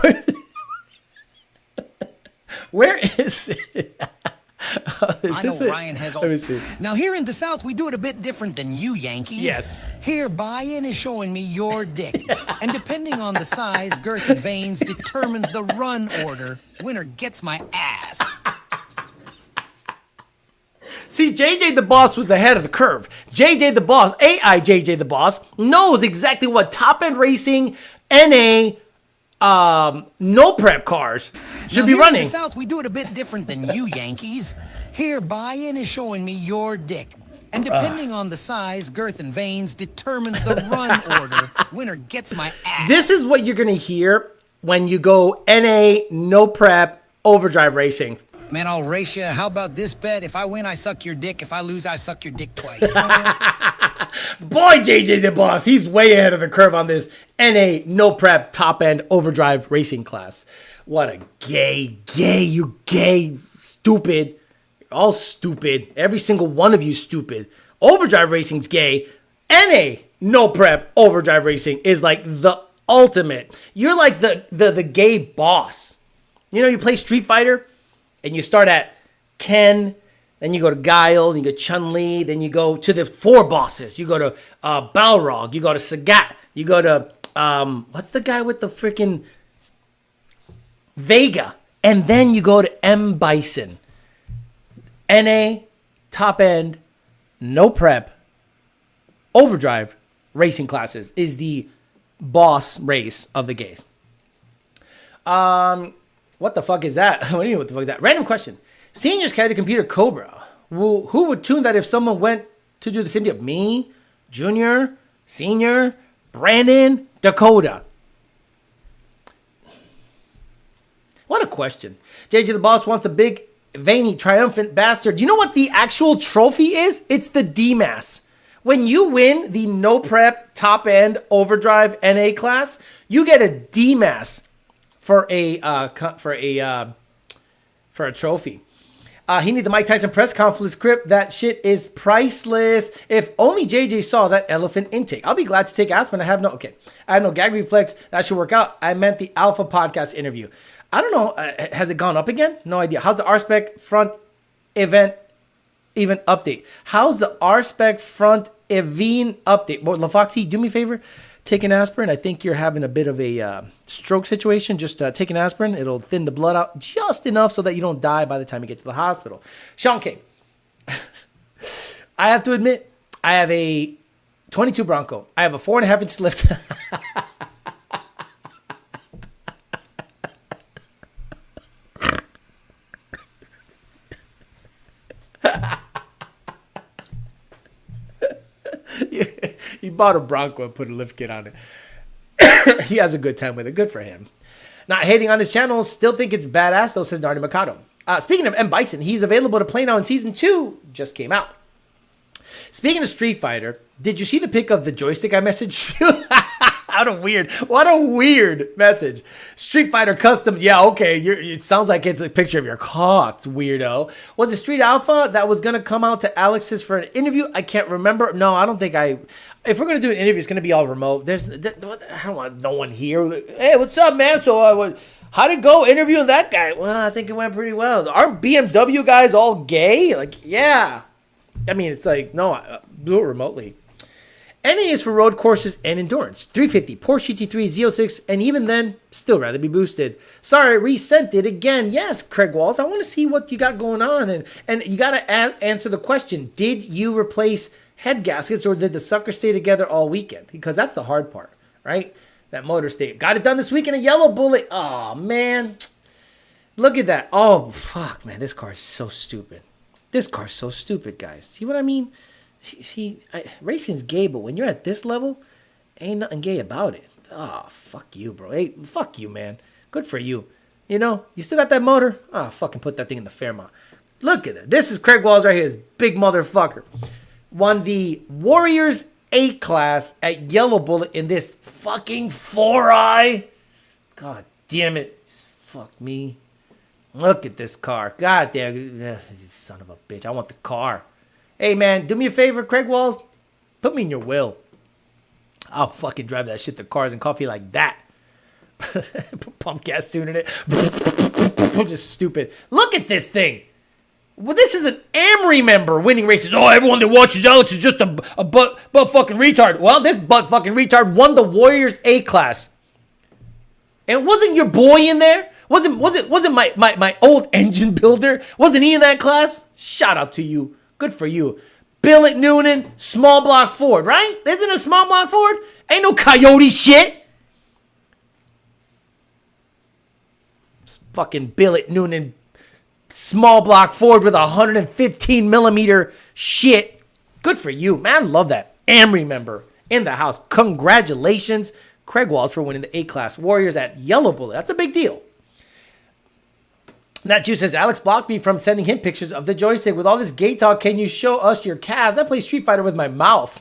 where is it? I know Ryan has all. Let me see. Now, here in the South, we do it a bit different than you Yankees. Yes. Here, buy-in is showing me your dick. And depending on the size, girth, and veins determines the run order. Winner gets my ass. See, JJ the Boss was ahead of the curve. JJ the Boss, AI JJ the Boss, knows exactly what top-end racing, NA, no prep cars should be running. In the South, we do it a bit different than you Yankees. Here, buy-in is showing me your dick. And depending on the size, girth, and veins determines the run order. Winner gets my ass. This is what you're going to hear when you go NA, no prep, overdrive racing. Man, I'll race you. How about this bet? If I win, I suck your dick. If I lose, I suck your dick twice. Boy, JJ the Boss, he's way ahead of the curve on this NA, no prep, top end overdrive racing class. What a gay, you gay, stupid. You're all stupid. Every single one of you stupid. Overdrive racing's gay. NA, no prep, overdrive racing is like the ultimate. You're like the gay boss. You know, you play Street Fighter and you start at Ken, then you go to Guile, then you go Chun-Li, then you go to the 4 bosses. You go to Balrog, you go to Sagat, you go to, what's the guy with the freaking Vega? And then you go to M. Bison. NA, top end, no prep, overdrive racing classes is the boss race of the gays. What the fuck is that? What do you mean, what the fuck is that? Random question. Seniors carry the computer Cobra. Who would tune that if someone went to do the same job? Me, Junior, Senior, Brandon, Dakota. What a question. JJ the Boss wants the big, veiny, triumphant bastard. You know what the actual trophy is? It's the DMAS. When you win the no prep, top end, overdrive NA class, you get a DMAS for a trophy. He need the Mike Tyson press conference script. That shit is priceless. If only JJ saw that elephant intake. I'll be glad to take aspirin. I have no gag reflex. That should work out. I meant the Alpha podcast interview. I don't know. Has it gone up again? No idea. How's the RSpec front event update? How's the RSpec front event update? Well, LaFoxy, do me a favor. Take an aspirin. I think you're having a bit of a stroke situation. Just take an aspirin. It'll thin the blood out just enough so that you don't die by the time you get to the hospital. Sean King. I have to admit, I have a 22 Bronco. I have a 4.5-inch lift. bought a Bronco and put a lift kit on it. He has a good time with it. Good for him. Not hating on his channel. Still think it's badass, though, says Nardi Mikado. Speaking of M. Bison, he's available to play now in Season 2. Just came out. Speaking of Street Fighter, did you see the pic of the joystick I messaged you? What a weird message. Street Fighter Custom. Yeah, okay. It sounds like it's a picture of your cock, weirdo. Was it Street Alpha that was going to come out to Alex's for an interview? I can't remember. No, I don't think if we're going to do an interview, it's going to be all remote. I don't want no one here. Hey, what's up, man? So, how'd it go interviewing that guy? Well, I think it went pretty well. Aren't BMW guys all gay? Like, yeah. I mean, it's like, no, do it remotely. NA is for road courses and endurance. 350, Porsche GT3, Z06, and even then, still rather be boosted. Sorry, resent it again. Yes, Craig Walls, I want to see what you got going on. And you got to answer the question, did you replace head gaskets or did the sucker stay together all weekend? Because that's the hard part, right? That motor stayed. Got it done this weekend, a Yellow Bullet. Oh, man. Look at that. Oh, fuck, man. This car is so stupid. This car's so stupid, guys. See what I mean? See, racing's gay, but when you're at this level, ain't nothing gay about it. Oh, fuck you, bro. Hey, fuck you, man. Good for you. You know, you still got that motor? Oh, fucking put that thing in the Fairmont. Look at it. This is Craig Walls right here. This big motherfucker. Won the Warriors A-Class at Yellow Bullet in this fucking 4i. God damn it. Fuck me. Look at this car. God damn it. You son of a bitch. I want the car. Hey, man, do me a favor, Craig Walls. Put me in your will. I'll fucking drive that shit to Cars and Coffee like that. Put pump gas tune in it. Just stupid. Look at this thing. Well, this is an Amory member winning races. Oh, everyone that watches Alex is just a butt fucking retard. Well, this butt fucking retard won the Warriors A-Class. And wasn't your boy in there? Wasn't my old engine builder? Wasn't he in that class? Shout out to you. Good for you. Billet Noonan, small block Ford, right? Isn't it a small block Ford? Ain't no coyote shit. Fucking Billet Noonan, small block Ford with 115 millimeter shit. Good for you, man. I love that. Amory member in the house. Congratulations, Craig Walls, for winning the A-Class Warriors at Yellow Bullet. That's a big deal. That Juice says, Alex blocked me from sending him pictures of the joystick. With all this gay talk, can you show us your calves? I play Street Fighter with my mouth.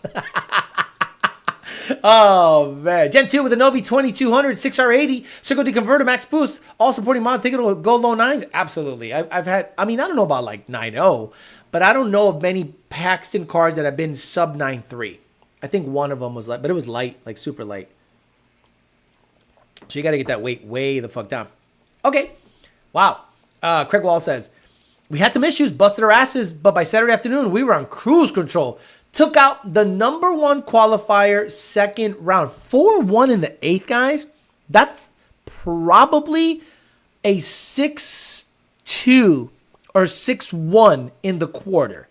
Oh, man. Gen 2 with a Novi 2200, 6R80, Circle D converter, max boost, all supporting mod. Think it'll go low nines? Absolutely. I've had, I don't know about like 9.0, but I don't know of many Paxton cars that have been sub 9.3. I think one of them was light, but it was light, like super light. So you got to get that weight way the fuck down. Okay. Wow. Craig Wall says, we had some issues, busted our asses, but by Saturday afternoon, we were on cruise control. Took out the number one qualifier second round. 4-1 in the eighth, guys. That's probably a 6-2 or 6-1 in the quarter.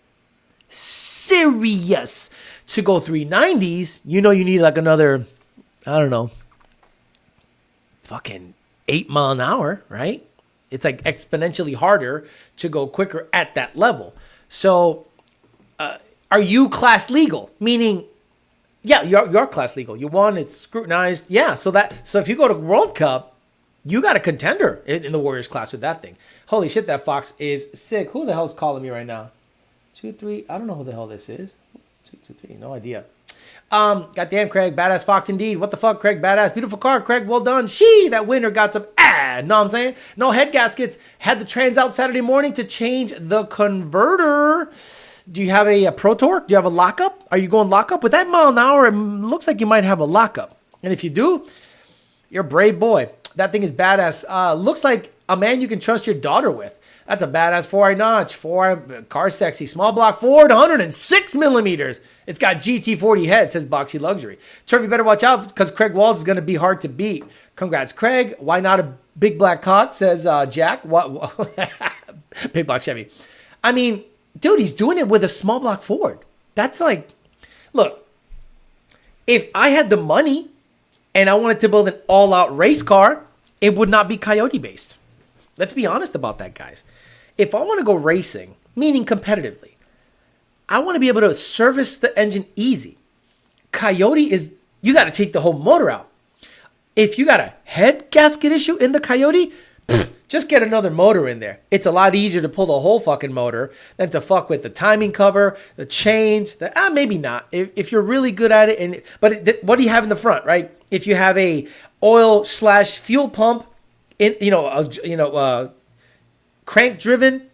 Serious. To go 390s, you know you need like another, I don't know, fucking 8 mile an hour, right? It's like exponentially harder to go quicker at that level. So, are you class legal? Meaning, yeah, you're class legal. You won, it's scrutinized. Yeah, so if you go to World Cup, you got a contender in the Warriors class with that thing. Holy shit, that Fox is sick. Who the hell's calling me right now? 2, 3, I don't know who the hell this is. 2, 2, 3, no idea. Goddamn, Craig, badass Fox indeed. What the fuck, Craig, badass, beautiful car, Craig, well done. That winner got some know what I'm saying? No head gaskets. Had the trans out Saturday morning to change the converter. Do you have a Pro Torque? Do you have a lockup? Are you going lockup? With that mile an hour, it looks like you might have a lockup. And if you do, you're a brave boy. That thing is badass. Looks like a man you can trust your daughter with. That's a badass 4i notch, 4i car sexy, small block Ford, 106 millimeters. It's got GT40 head, says Boxy Luxury. Turk, you better watch out because Craig Walls is going to be hard to beat. Congrats, Craig. Why not a big black cock, says Jack. What? Big block Chevy. I mean, dude, he's doing it with a small block Ford. That's like, look, if I had the money and I wanted to build an all-out race car, it would not be Coyote based. Let's be honest about that, guys. If I want to go racing, meaning competitively, I want to be able to service the engine easy. Coyote is, you got to take the whole motor out. If you got a head gasket issue in the Coyote, just get another motor in there. It's a lot easier to pull the whole fucking motor than to fuck with the timing cover, the chains. Maybe not. If you're really good at it, what do you have in the front, right? If you have a oil/fuel pump, crank driven,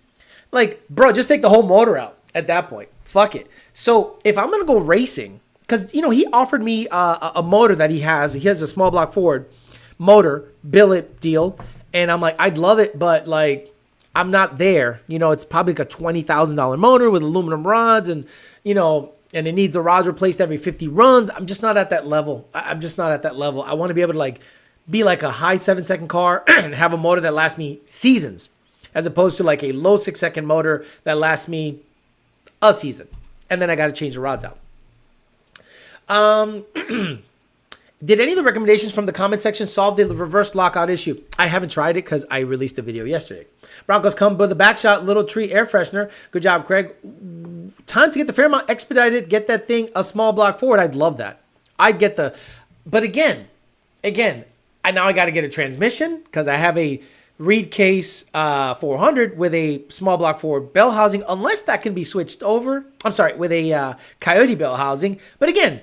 like, bro, just take the whole motor out at that point. Fuck it. So if I'm gonna go racing, because he offered me a motor that he has. He has a small block Ford motor billet deal. And I'm like, I'd love it, but like, I'm not there. It's probably like a $20,000 motor with aluminum rods and it needs the rods replaced every 50 runs. I'm just not at that level. I'm just not at that level. I want to be able to like be like a high 7-second car and have a motor that lasts me seasons, as opposed to like a low 6-second motor that lasts me a season. And then I got to change the rods out. Did any of the recommendations from the comment section solve the reverse lockout issue? I haven't tried it because I released a video yesterday. Broncos come with a backshot little tree air freshener. Good job, Craig. Time to get the Fairmont expedited. Get that thing a small block Ford. I'd love that. I'd get but again, I got to get a transmission because I have a Reed Case 400 with a small block Ford bell housing, unless that can be switched over. I'm sorry, with a Coyote bell housing. But again,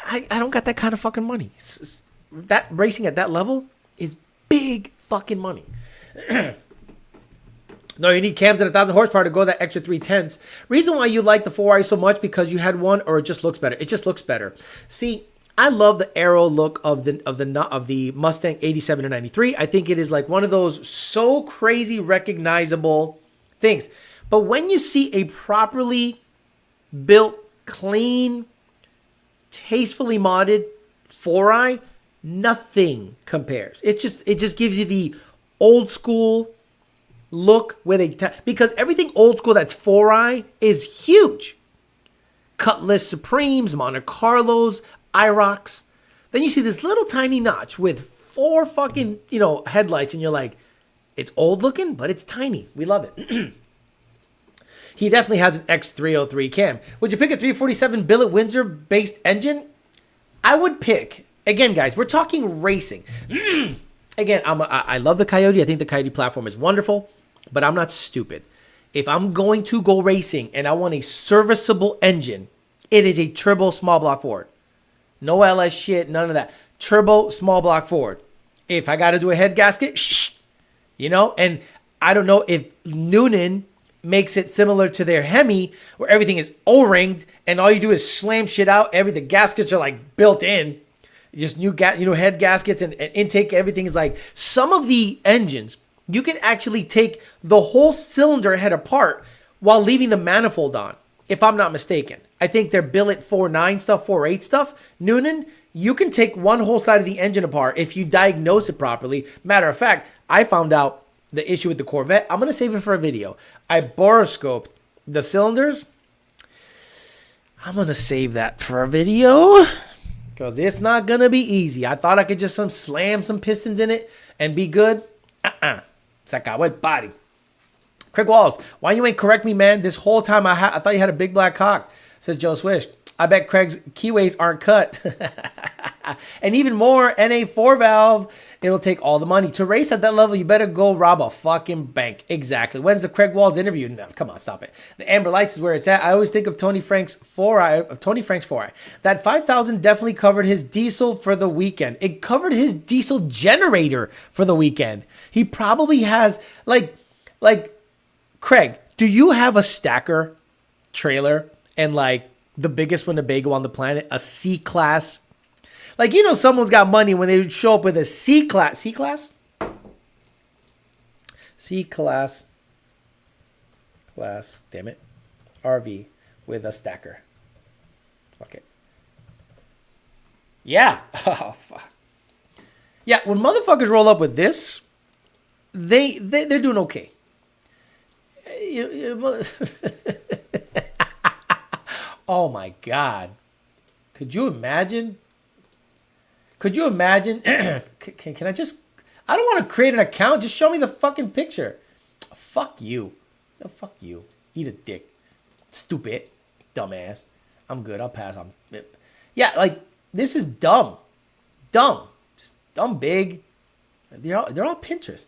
I don't got that kind of fucking money. That racing at that level is big fucking money. No, you need cams at 1,000 horsepower to go that extra 3/10. Reason why you like the 4i so much because you had one, or it just looks better. It just looks better. See, I love the aero look of the Mustang 87 and 93. I think it is like one of those so crazy recognizable things. But when you see a properly built, clean, tastefully modded 4i, nothing compares. It just gives you the old school look because everything old school that's 4i is huge. Cutlass Supremes, Monte Carlos, IROCs. Then you see this little tiny notch with 4 fucking, headlights, and you're like, it's old looking, but it's tiny. We love it. He definitely has an X303 cam. Would you pick a 347 billet Windsor based engine? I would pick, again, guys, we're talking racing. Again, I love the Coyote. I think the Coyote platform is wonderful, but I'm not stupid. If I'm going to go racing and I want a serviceable engine, it is a turbo small block Ford. No LS shit, none of that. Turbo small block Ford. If I got to do a head gasket, and I don't know if Noonan makes it similar to their Hemi, where everything is O-ringed and all you do is slam shit out. The gaskets are like built in, just new head gaskets and intake. Everything is like, some of the engines you can actually take the whole cylinder head apart while leaving the manifold on, if I'm not mistaken. I think their billet 4.9 stuff, 4.8 stuff, Noonan, you can take one whole side of the engine apart if you diagnose it properly. Matter of fact, I found out the issue with the Corvette. I'm going to save it for a video. I boroscoped the cylinders. I'm going to save that for a video because it's not going to be easy. I thought I could just slam some pistons in it and be good. It's like I went body. Craig Wallace, why you ain't correct me, man? This whole time I thought you had a big black cock, says Joe Swish. I bet Craig's keyways aren't cut. And even more, NA 4-valve, it'll take all the money. To race at that level, you better go rob a fucking bank. Exactly. When's the Craig Walls interview? No, come on, stop it. The Amber Lights is where it's at. I always think of Tony Frank's 4i. That 5,000 definitely covered his diesel for the weekend. It covered his diesel generator for the weekend. He probably has, like, Craig, do you have a stacker trailer and like the biggest Winnebago on the planet, a C-Class? Like, someone's got money when they show up with a C-Class. C-Class? C-Class. Damn it. RV with a stacker. Fuck it. Yeah. Oh, fuck. Yeah, when motherfuckers roll up with this, they're doing okay. Oh my God. Could you imagine? Can I just, I don't want to create an account. Just show me the fucking picture. Fuck you. No, fuck you. Eat a dick. Stupid. Dumbass. I'm good. I'll pass on it. Yeah, like this is dumb. Just dumb big. They're all Pinterest.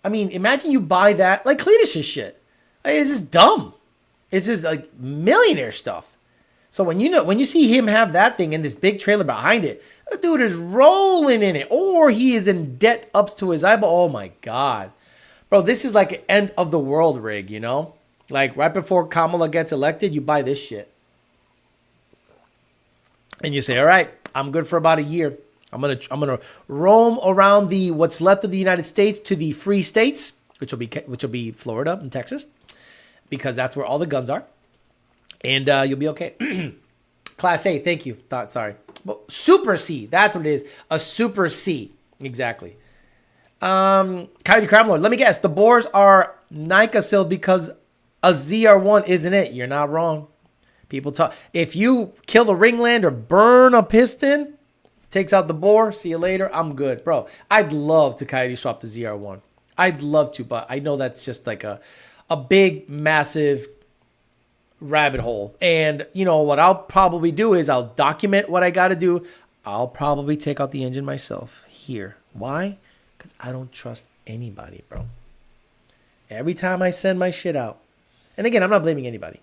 I mean, imagine you buy that like Cletus's shit. Like, it's just dumb. It's just like millionaire stuff. So when you see him have that thing and this big trailer behind it, the dude is rolling in it, or he is in debt up to his eyeball. Oh my God, bro, this is like an end of the world rig, you know? Like right before Kamala gets elected, you buy this shit, and you say, "All right, I'm good for about a year. I'm gonna roam around the what's left of the United States to the free states, which will be Florida and Texas, because that's where all the guns are, and you'll be okay." Class A, thank you. Sorry. Super C, that's what it is. A Super C, exactly. Coyote Crime Lord, let me guess. The bores are Nika sealed because a ZR1 isn't it? You're not wrong. People talk. If you kill a ringland or burn a piston, takes out the bore. See you later. I'm good, bro. I'd love to coyote swap the ZR1. I'd love to, but I know that's just like a big, massive rabbit hole. And you know what I'll probably do is I'll document what I got to do. I'll probably take out the engine myself here. Why? Because I don't trust anybody, bro. Every time I send my shit out, and again, I'm not blaming anybody,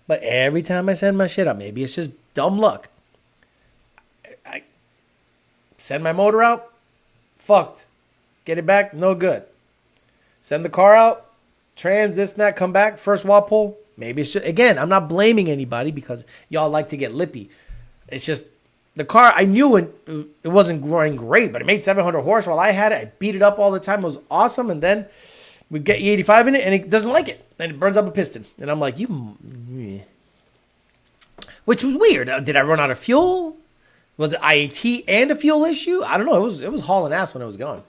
but every time I send my shit out, maybe it's just dumb luck. I send my motor out, fucked. Get it back, no good. Send the car out, trans, this and that, come back, first wall pull. Maybe it's just, again, I'm not blaming anybody because y'all like to get lippy. It's just the car, I knew it wasn't running great, but it made 700 horse while I had it. I beat it up all the time. It was awesome. And then we get E85 in it and it doesn't like it. And it burns up a piston. And I'm like, which was weird. Did I run out of fuel? Was it IAT and a fuel issue? I don't know. It was hauling ass when it was gone.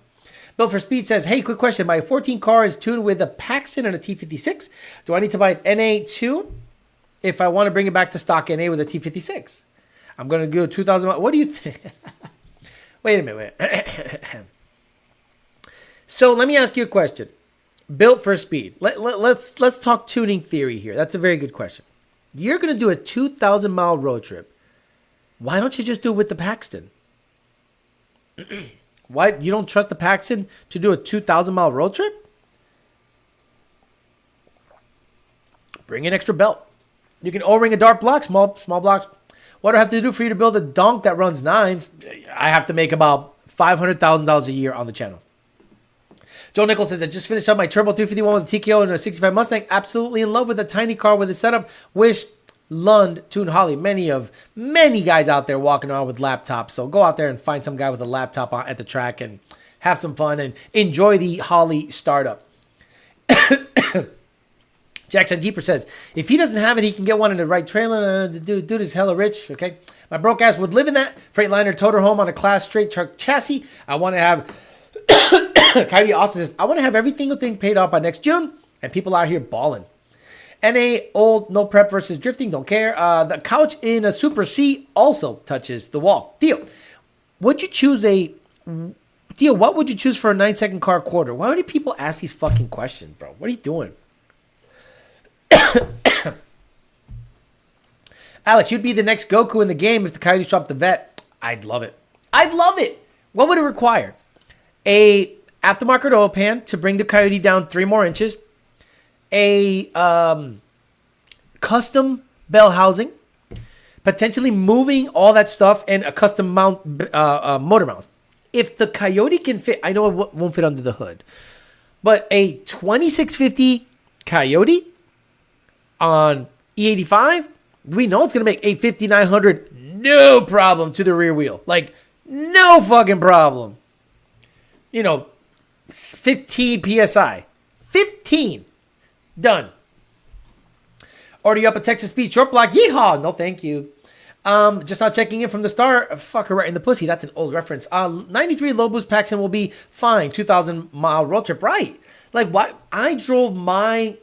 Built for Speed says, hey, quick question. My 14 car is tuned with a Paxton and a T56. Do I need to buy an NA2 if I want to bring it back to stock NA with a T56? I'm going to go 2,000. What do you think? Wait a minute. So let me ask you a question. Built for Speed. Let's talk tuning theory here. That's a very good question. You're going to do a 2,000-mile road trip. Why don't you just do it with the Paxton? Why you don't trust the Paxton to do a 2,000-mile road trip? Bring an extra belt. You can O-ring a dark block, small blocks. What do I have to do for you to build a donk that runs 9s? I have to make about $500,000 a year on the channel. Joe Nichols says, I just finished up my Turbo 351 with a TKO and a 65 Mustang. Absolutely in love with a tiny car with a setup. Wish Lund, Toon Holly, many guys out there walking around with laptops. So go out there and find some guy with a laptop at the track and have some fun and enjoy the Holly startup. Jackson Deeper says, if he doesn't have it, he can get one in the right trailer. The dude is hella rich. Okay. My broke ass would live in that Freightliner toter home on a class straight truck chassis. I want to have, Coyote Austin says, I want to have every single thing paid off by next June and people out here balling. NA old, no prep versus drifting, don't care. The couch in a Super C also touches the wall. Theo, what would you choose for a 9-second car quarter? Why do people ask these fucking questions, bro? What are you doing? Alex, you'd be the next Goku in the game if the Coyotes dropped the vet. I'd love it. What would it require? A aftermarket oil pan to bring the Coyote down 3 more inches. A custom bell housing, potentially moving all that stuff, and a custom mount motor mounts. If the Coyote can fit, I know it won't fit under the hood, but a 2650 Coyote on E85, we know it's going to make a 5900 no problem to the rear wheel. Like, no fucking problem. 15 PSI. 15. Done. Order you up a Texas Speed short block. Yeehaw. No, thank you. Just not checking in from the start. Fuck her right in the pussy. That's an old reference. 93 low boost Paxton will be fine. 2,000-mile road trip. Right. Like, what? I drove my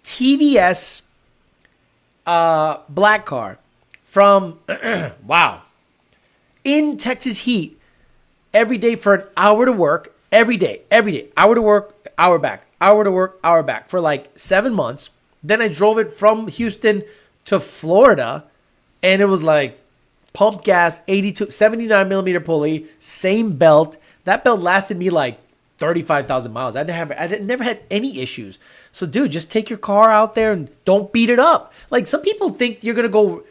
TVS black car from, wow, in Texas heat every day for an hour to work. Every day. Hour to work, hour back. Hour to work, hour back for like 7 months. Then I drove it from Houston to Florida And it was like pump gas, 79 millimeter pulley, same belt. That belt lasted me like 35,000 miles. I never had any issues. So, dude, just take your car out there and don't beat it up. Like, some people think you're going to go,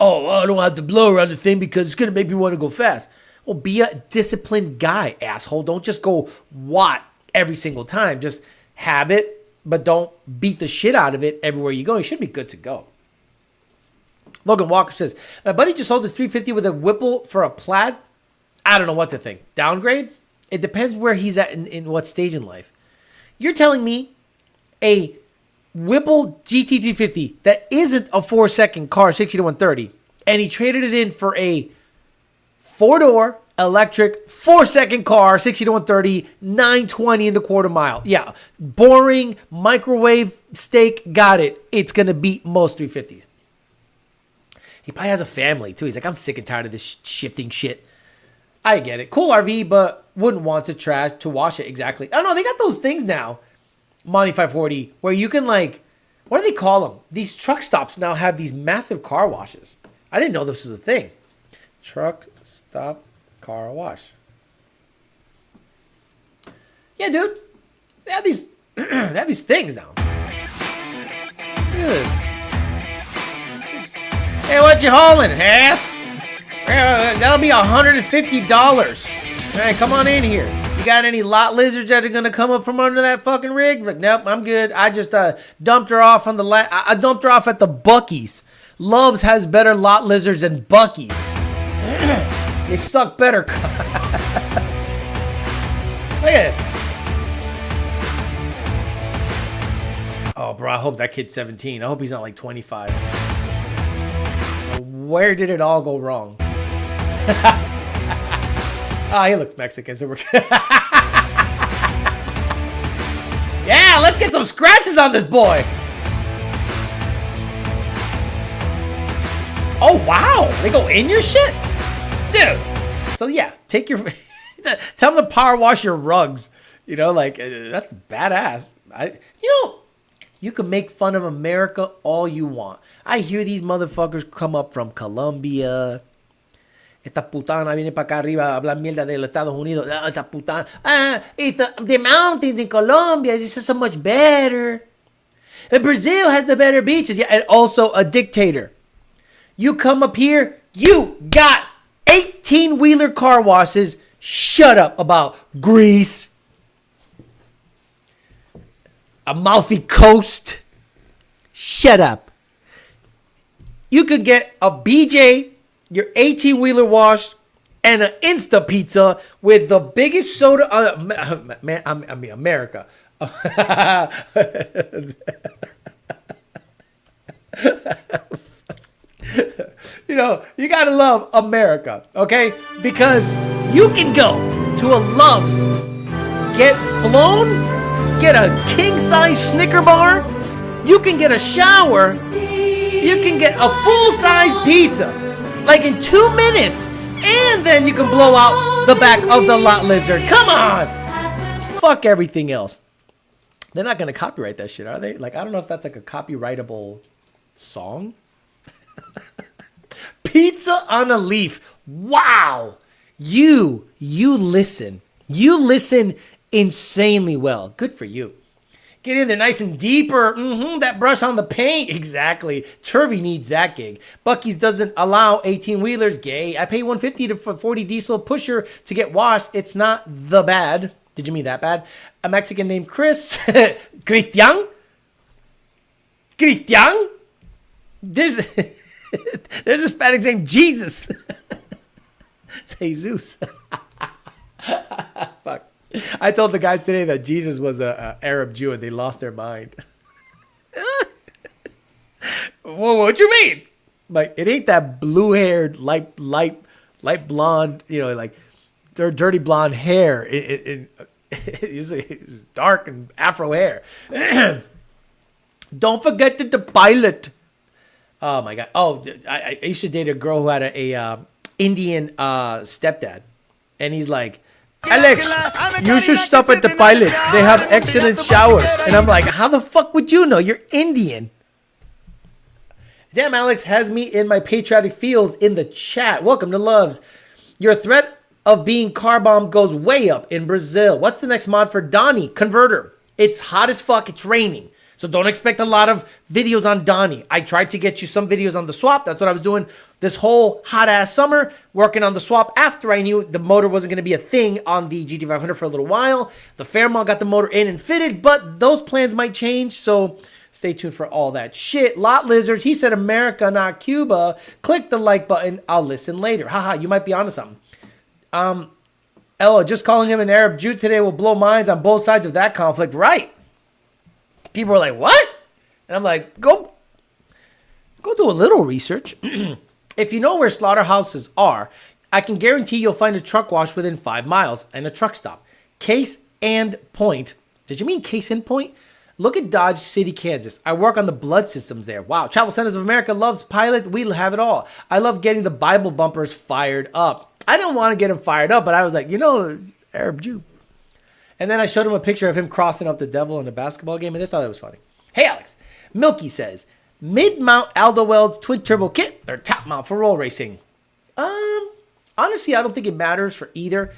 oh, I don't have to blow around the thing because it's going to make me want to go fast. Well, be a disciplined guy, asshole. Don't just go watt every single time. Just have it, but don't beat the shit out of it everywhere you go. You should be good to go. Logan Walker says, my buddy just sold his 350 with a Whipple for a Plaid. I don't know what to think. Downgrade? It depends where he's at in what stage in life. You're telling me a Whipple GT350 that isn't a 4-second car, 60 to 130, and he traded it in for a 4-door electric 4-second car, 60 to 130, 920 in the quarter mile. Yeah, boring microwave steak. Got it. It's going to beat most 350s. He probably has a family too. He's like, I'm sick and tired of this shifting shit. I get it. Cool RV, but wouldn't want to wash it. Exactly. I don't know. They got those things now, Monty 540, where you can like, what do they call them? These truck stops now have these massive car washes. I didn't know this was a thing. Truck stop car wash. Yeah, dude. They have these, they have these things now. Look at this. Hey, what you hauling, ass? That'll be $150. Hey, come on in here. You got any lot lizards that are gonna come up from under that fucking rig? Like, nope, I'm good. I just dumped her off on the I dumped her off at the Buc-ee's. Love's has better lot lizards than Buc-ee's. They suck better. Look at it. Oh, bro, I hope that kid's 17. I hope he's not like 25. Where did it all go wrong? He looks Mexican, so we're... Yeah, let's get some scratches on this boy. Oh, wow. They go in your shit? Dude. So, yeah, take your... Tell them to power wash your rugs. You know, like, that's badass. You can make fun of America all you want. I hear these motherfuckers come up from Colombia. Esta putana viene para acá arriba a hablar mierda de los Estados Unidos. Esta putana. The mountains in Colombia is just so much better. And Brazil has the better beaches. Yeah, and also a dictator. You come up here, you got 18-wheeler car washes. Shut up about Greece. Amalfi Coast. Shut up. You could get a BJ, your 18-wheeler wash, and an Insta Pizza with the biggest soda. America. You know, you gotta love America, okay? Because you can go to a Love's, get blown, get a king-size Snicker bar, you can get a shower, you can get a full-size pizza, like in 2 minutes, and then you can blow out the back of the lot lizard. Come on! Fuck everything else. They're not gonna copyright that shit, are they? Like, I don't know if that's like a copyrightable song. Pizza on a leaf. Wow. You listen. You listen insanely well. Good for you. Get in there nice and deeper. That brush on the paint. Exactly. Turvey needs that gig. Buc-ee's doesn't allow 18-wheelers. Gay. I pay $150 for 40 diesel pusher to get washed. It's not the bad. Did you mean that bad? A Mexican named Chris. Christian? There's a Hispanic named Jesus. It's Jesus. Fuck. I told the guys today that Jesus was a Arab Jew and they lost their mind. Well, what you mean? Like, it ain't that blue-haired, light blonde, you know, like dirty blonde hair. It's dark and afro hair. Don't forget the pilot. Oh my God. Oh, I used to date a girl who had a Indian stepdad. And he's like, Alex, you should stop at the pilot. They have excellent showers. And I'm like, how the fuck would you know? You're Indian. Damn, Alex has me in my patriotic feels in the chat. Welcome to Loves. Your threat of being car bombed goes way up in Brazil. What's the next mod for Donnie? Converter. It's hot as fuck. It's raining. So don't expect a lot of videos on Donnie. I tried to get you some videos on the swap. That's what I was doing this whole hot ass summer, working on the swap after I knew the motor wasn't going to be a thing on the GT500 for a little while. The Fairmont got the motor in and fitted, but those plans might change. So stay tuned for all that shit. Lot Lizards, he said America, not Cuba. Click the like button. I'll listen later. Haha, you might be onto something. Ella, just calling him an Arab Jew today will blow minds on both sides of that conflict. Right. People are like, what? And I'm like, go do a little research. If you know where slaughterhouses are, I can guarantee you'll find a truck wash within 5 miles and a truck stop. Case and point. Did you mean case and point? Look at Dodge City, Kansas. I work on the blood systems there. Wow. Travel Centers of America loves pilot. We have it all. I love getting the Bible bumpers fired up. I didn't want to get him fired up, but I was like, Arab Jew. And then I showed him a picture of him crossing up the devil in a basketball game, and they thought it was funny. Hey, Alex. Milky says, mid-mount Aldo Weld's twin turbo kit or top mount for roll racing? Honestly, I don't think it matters for either.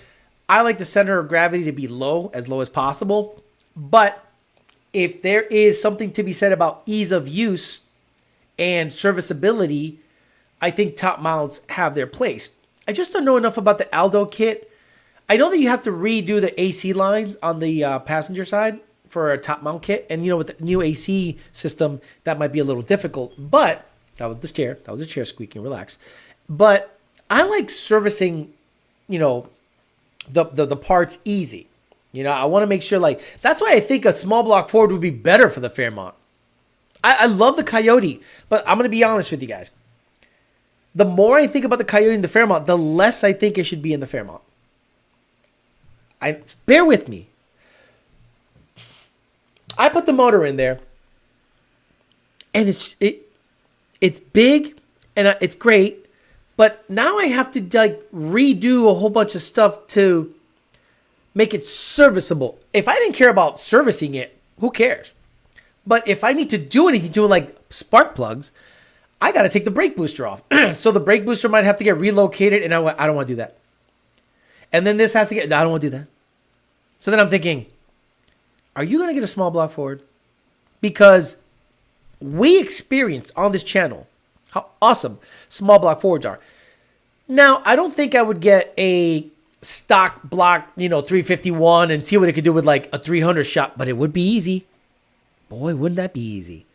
I like the center of gravity to be low as possible. But if there is something to be said about ease of use and serviceability, I think top mounts have their place. I just don't know enough about the Aldo kit. I know that you have to redo the AC lines on the passenger side for a top mount kit. And, with the new AC system, that might be a little difficult. But that was the chair. That was the chair squeaking. Relax. But I like servicing, the parts easy. I want to make sure, that's why I think a small block Ford would be better for the Fairmont. I love the Coyote, but I'm going to be honest with you guys. The more I think about the Coyote and the Fairmont, the less I think it should be in the Fairmont. Bear with me. I put the motor in there, and it's big and it's great, but now I have to redo a whole bunch of stuff to make it serviceable. If I didn't care about servicing it, who cares? But if I need to do anything to it, spark plugs, I got to take the brake booster off. So the brake booster might have to get relocated, and I don't want to do that. And then this has to I don't want to do that. So then I'm thinking, are you going to get a small block Ford? Because we experienced on this channel how awesome small block Fords are. Now, I don't think I would get a stock block, 351 and see what it could do with a 300 shot, but it would be easy. Boy, wouldn't that be easy?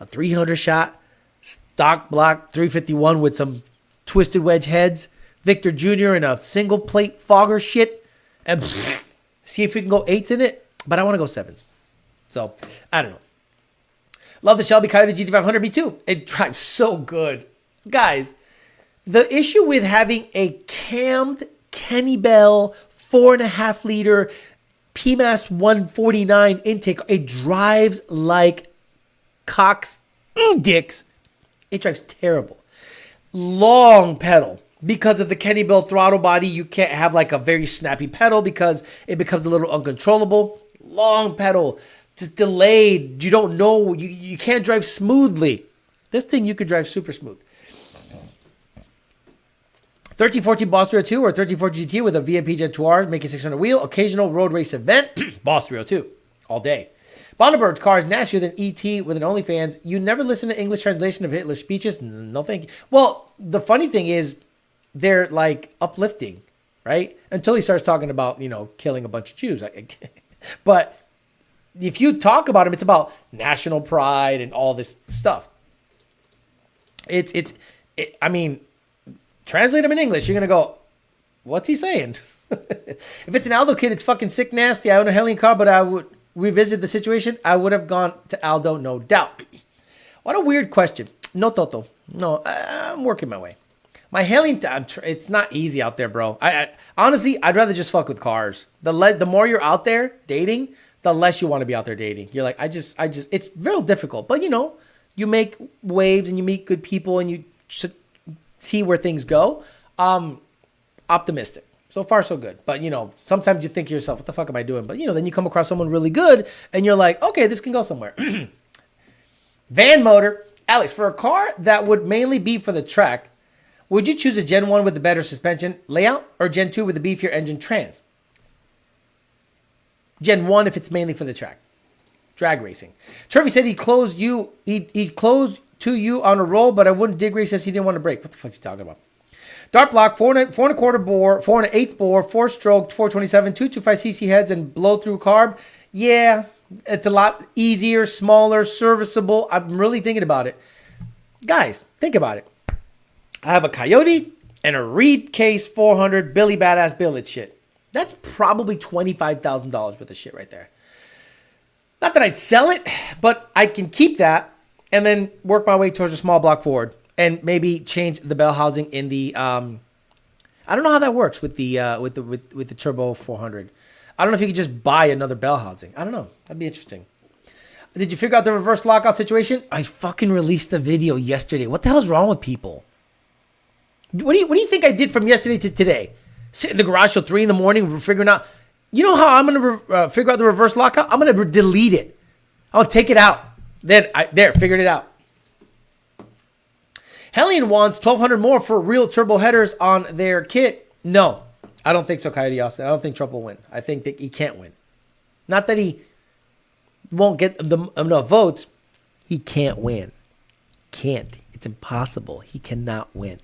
A 300 shot, stock block 351 with some twisted wedge heads, Victor Jr. and a single plate fogger shit, and see if we can go 8s in it. But I want to go 7s. So, I don't know. Love the Shelby Coyote GT500. Me too. It drives so good. Guys, the issue with having a cammed Kenny Bell 4.5 liter PMAS 149 intake, it drives like Cox dicks. It drives terrible. Long pedal. Because of the Kenny Bell throttle body, you can't have a very snappy pedal because it becomes a little uncontrollable. Long pedal, just delayed. You don't know, you can't drive smoothly. This thing you could drive super smooth. 1314 Boss 302 or 1314 GT with a VMP Gen 2R, making 600 wheel, occasional road race event, Boss 302, all day. Bonneberg's car is nastier than E.T. with an OnlyFans. You never listen to English translation of Hitler's speeches? No thank you. Well, the funny thing is, they're uplifting, right? Until he starts talking about, killing a bunch of Jews. But if you talk about him, it's about national pride and all this stuff. I mean, translate him in English. You're going to go, what's he saying? If it's an Aldo kid, it's fucking sick nasty. I own a Hellion car, but I would revisit the situation. I would have gone to Aldo, no doubt. What a weird question. No, Toto. No, I'm working my way. My Hellion, it's not easy out there, bro. I honestly, I'd rather just fuck with cars. The more you're out there dating, the less you want to be out there dating. You're like, it's real difficult. But you make waves and you meet good people and you see where things go. Optimistic. So far, so good. But, sometimes you think to yourself, what the fuck am I doing? But, then you come across someone really good and you're like, okay, this can go somewhere. Van motor. Alex, for a car that would mainly be for the track, would you choose a Gen 1 with the better suspension layout or Gen 2 with the beefier engine trans? Gen 1 if it's mainly for the track. Drag racing. Trevi said he closed to you on a roll, but I wouldn't dig race as he didn't want to break. What the fuck's he talking about? Dart block, 4.25 bore, 4.125 bore, 4-stroke, 427, 225cc heads, and blow-through carb. Yeah, it's a lot easier, smaller, serviceable. I'm really thinking about it. Guys, think about it. I have a Coyote and a Reed Case 400 Billy Badass billet shit. That's probably $25,000 worth of shit right there. Not that I'd sell it, but I can keep that and then work my way towards a small block Ford and maybe change the bell housing in the. I don't know how that works with the with the Turbo 400. I don't know if you could just buy another bell housing. I don't know. That'd be interesting. Did you figure out the reverse lockout situation? I fucking released a video yesterday. What the hell's wrong with people? What do you think I did from yesterday to today? Sit in the garage till 3 a.m, figuring out. You know how I'm gonna figure out the reverse lockout? I'm gonna delete it. I'll take it out. Then figured it out. Hellion wants 1,200 more for real turbo headers on their kit. No, I don't think so, Coyote Austin. I don't think Trump will win. I think that he can't win. Not that he won't get enough votes. He can't win. Can't. It's impossible. He cannot win.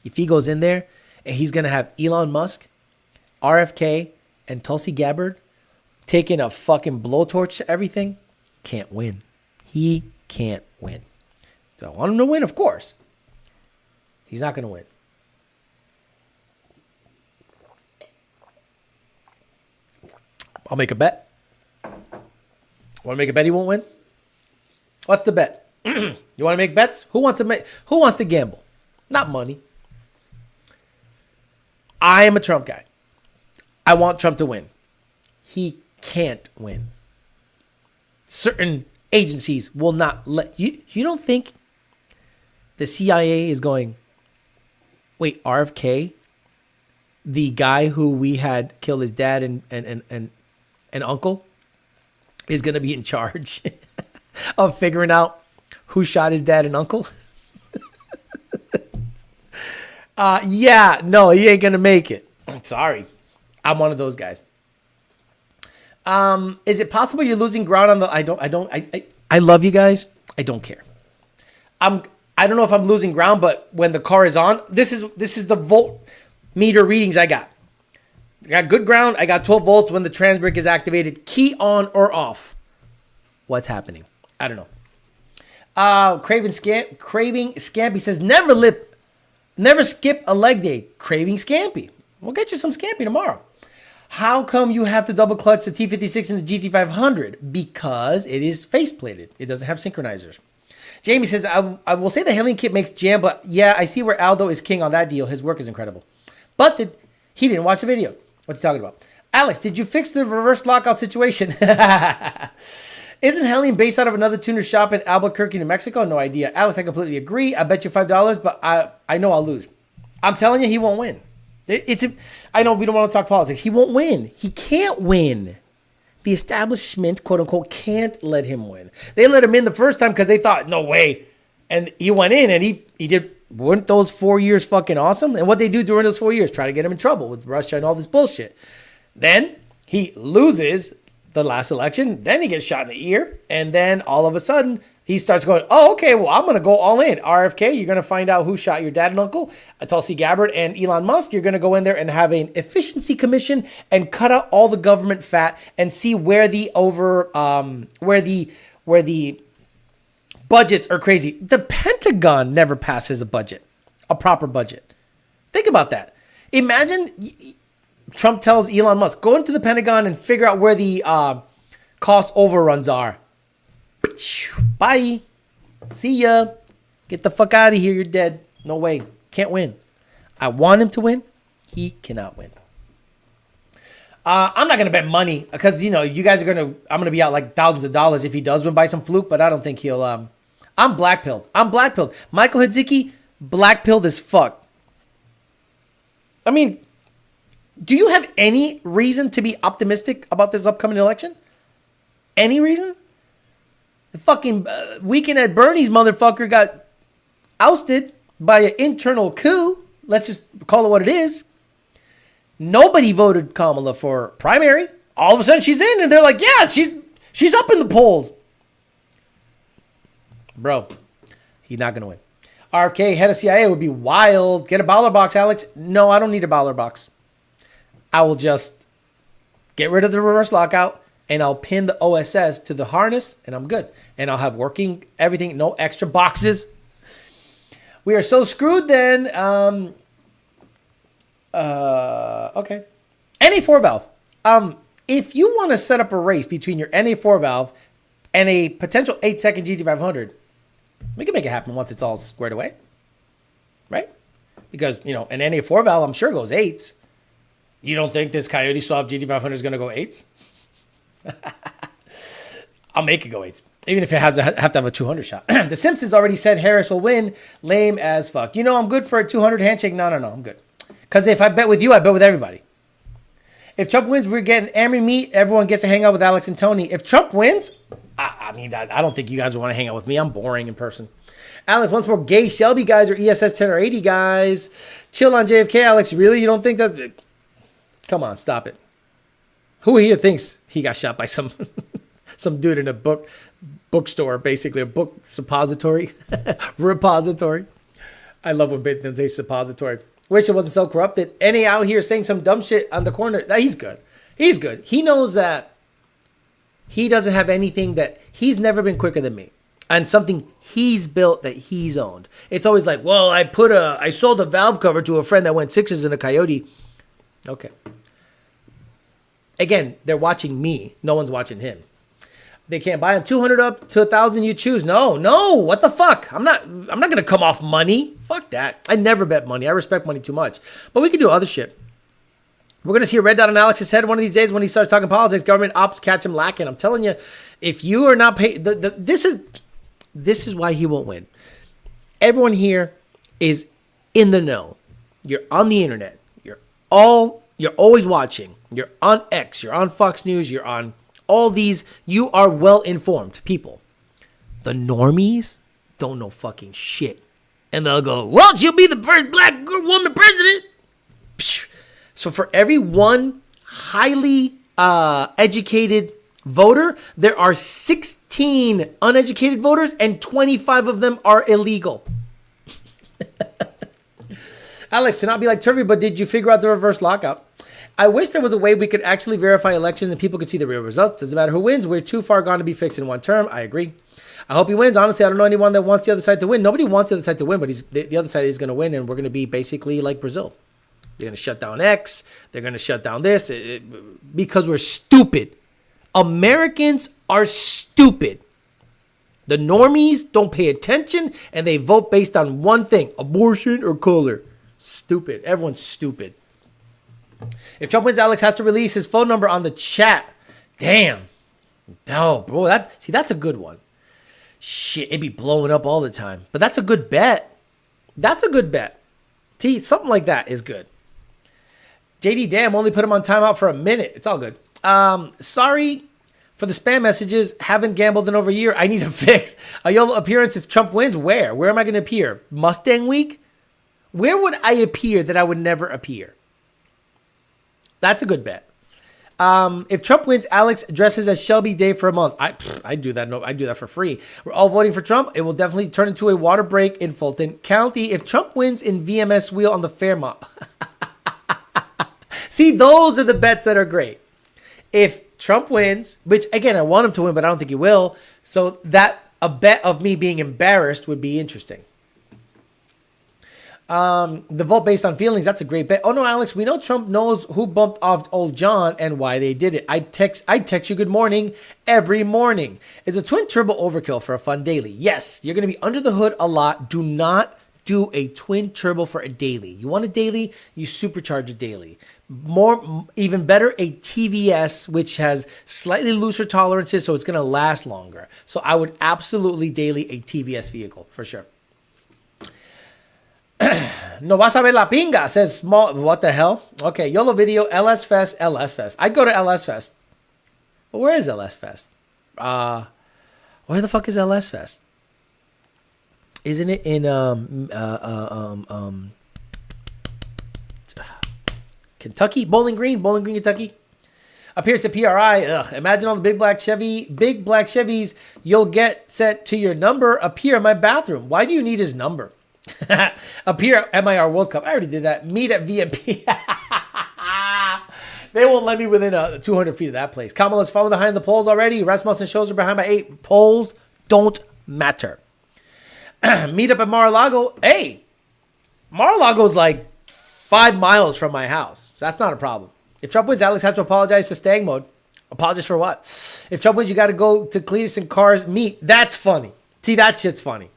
If he goes in there and he's going to have Elon Musk, RFK, and Tulsi Gabbard taking a fucking blowtorch to everything, can't win. He can't win. So I want him to win, of course. He's not going to win. I'll make a bet. Want to make a bet he won't win? What's the bet? You want to make bets? Who wants to gamble? Not money. I am a Trump guy. I want Trump to win. He can't win. Certain agencies will not let you. You don't think the CIA is going, wait, RFK, the guy who we had kill his dad and uncle, is going to be in charge of figuring out who shot his dad and uncle? Yeah, no, he ain't going to make it. I'm sorry. I'm one of those guys. Is it possible you're losing ground on the, I love you guys. I don't care. I don't know if I'm losing ground, but when the car is on, this is the voltmeter readings I got. I got good ground. I got 12 volts when the trans brake is activated. Key on or off. What's happening? I don't know. Craving Scampy says never skip a leg day. Craving Scampy. We'll get you some Scampy tomorrow. How come you have to double clutch the T56 and the GT500? Because it is faceplated. It doesn't have synchronizers. Jamie says, I will say the Hellion kit makes jam, but yeah, I see where Aldo is king on that deal. His work is incredible. Busted. He didn't watch the video. What's he talking about? Alex, did you fix the reverse lockout situation? Isn't Hellion based out of another tuner shop in Albuquerque, New Mexico? No idea. Alex, I completely agree. I bet you $5, but I know I'll lose. I'm telling you, he won't win. I know we don't want to talk politics. He won't win. He can't win. The establishment, quote unquote, can't let him win. They let him in the first time because they thought, no way. And he went in and he did. Weren't those 4 years fucking awesome? And what they do during those 4 years, try to get him in trouble with Russia and all this bullshit. Then he loses the last election. Then he gets shot in the ear. And then all of a sudden, he starts going, oh, okay, well, I'm going to go all in. RFK, you're going to find out who shot your dad and uncle. Tulsi Gabbard and Elon Musk, you're going to go in there and have an efficiency commission and cut out all the government fat and see where the budgets are crazy. The Pentagon never passes a proper budget. Think about that. Imagine Trump tells Elon Musk, go into the Pentagon and figure out where the cost overruns are. Bye. See ya. Get the fuck out of here. You're dead. No way. Can't win. I want him to win. He cannot win. I'm not going to bet money because, you guys are I'm going to be out like thousands of dollars if he does win by some fluke, but I don't think he'll, I'm black-pilled. Michael Hidziki, black-pilled as fuck. I mean, do you have any reason to be optimistic about this upcoming election? Any reason? The fucking Weekend at Bernie's motherfucker got ousted by an internal coup. Let's just call it what it is. Nobody voted Kamala for primary. All of a sudden she's in, and they're like, yeah, she's up in the polls. Bro, he's not going to win. RFK, head of CIA, would be wild. Get a Bowler box, Alex. No, I don't need a Bowler box. I will just get rid of the reverse lockout, and I'll pin the OSS to the harness, and I'm good. And I'll have working everything, no extra boxes. We are so screwed then. Okay. NA4 valve. If you want to set up a race between your NA4 valve and a potential 8-second GT500, we can make it happen once it's all squared away. Right? Because, an NA4 valve, I'm sure, goes 8s. You don't think this Coyote Swap GT500 is going to go 8s? I'll make it go 8s. Even if it have to have a 200 shot. The Simpsons already said Harris will win. Lame as fuck. I'm good for a 200 handshake. No, I'm good. Because if I bet with you, I bet with everybody. If Trump wins, we're getting Amory meat. Everyone gets to hang out with Alex and Tony. If Trump wins, I don't think you guys want to hang out with me. I'm boring in person. Alex, once more, gay Shelby guys or ESS 10 or 80 guys. Chill on JFK, Alex. Really? You don't think that's... Come on, stop it. Who here thinks he got shot by some dude in a bookstore, basically a book suppository, repository? I love when they say suppository. Wish it wasn't so corrupted. Any out here saying some dumb shit on the corner. He's good. He's good. He knows that he doesn't have anything that he's never been quicker than me. And something he's built that he's owned. It's always like, well, I sold a valve cover to a friend that went 6s in a Coyote. Okay. Again, they're watching me. No one's watching him. They can't buy them. 200 up to 1,000 you choose. No. What the fuck? I'm not going to come off money. Fuck that. I never bet money. I respect money too much. But we can do other shit. We're going to see a red dot on Alex's head one of these days when he starts talking politics. Government ops catch him lacking. I'm telling you, if you are not paid, this is why he won't win. Everyone here is in the know. You're on the internet. You're always watching. You're on X. You're on Fox News. You're on all these. You are well informed people. The normies don't know fucking shit. And they'll go, well, she'll be the first black woman president. So for every one highly educated voter, there are 16 uneducated voters, and 25 of them are illegal. Alex, to not be like Turvey, but did you figure out the reverse lockout? I wish there was a way we could actually verify elections and people could see the real results. Doesn't matter who wins. We're too far gone to be fixed in one term. I agree. I hope he wins. Honestly, I don't know anyone that wants the other side to win. Nobody wants the other side to win, but the other side is going to win, and we're going to be basically like Brazil. They're going to shut down X. They're going to shut down this because we're stupid. Americans are stupid. The normies don't pay attention, and they vote based on one thing, abortion or color. Stupid. Everyone's stupid. If Trump wins, Alex has to release his phone number on the chat. Damn. Oh, bro. That's a good one. Shit, it'd be blowing up all the time. But that's a good bet. That's a good bet. Something like that is good. JD, damn, only put him on timeout for a minute. It's all good. Sorry for the spam messages. Haven't gambled in over a year. I need a fix. A YOLO appearance if Trump wins. Where? Where am I going to appear? Mustang Week? Where would I appear that I would never appear? That's a good bet. If Trump wins, Alex dresses as Shelby Day for a month. I do that. No, I do that for free. We're all voting for Trump. It will definitely turn into a water break in Fulton County. If Trump wins in VMS wheel on the Fairmont. See, those are the bets that are great. If Trump wins, which again, I want him to win, but I don't think he will. So that a bet of me being embarrassed would be interesting. The vote based on feelings, that's a great bet. Oh no, Alex, we know Trump knows who bumped off old John and why they did it. I text you good morning every morning. Is a twin turbo overkill for a fun daily? Yes, you're going to be under the hood a lot. Do not do a twin turbo for a daily. You want a daily, you supercharge a daily. Even better, a TVS, which has slightly looser tolerances, so it's going to last longer. So I would absolutely daily a TVS vehicle for sure. No vas a ver la pinga, says small. What the hell? Okay, YOLO video, LS Fest. I'd go to LS Fest. But where is LS Fest? What Where the fuck is LS Fest? Isn't it in Kentucky? Bowling Green, Kentucky. Appears at PRI. Ugh, imagine all the big black Chevys you'll get sent to your number appear in my bathroom. Why do you need his number? Appear at MIR World Cup. I already did that. Meet at VMP. They won't let me within 200 feet of that place. Kamala's falling behind the polls already. Rasmussen shows are behind by 8. Polls don't matter. Meet up at Mar-a-Lago. Hey, Mar-a-Lago's like 5 miles from my house. So that's not a problem. If Trump wins, Alex has to apologize to Stang Mode. Apologize for what? If Trump wins, you got to go to Cletus and Cars meet. That's funny. See, that shit's funny.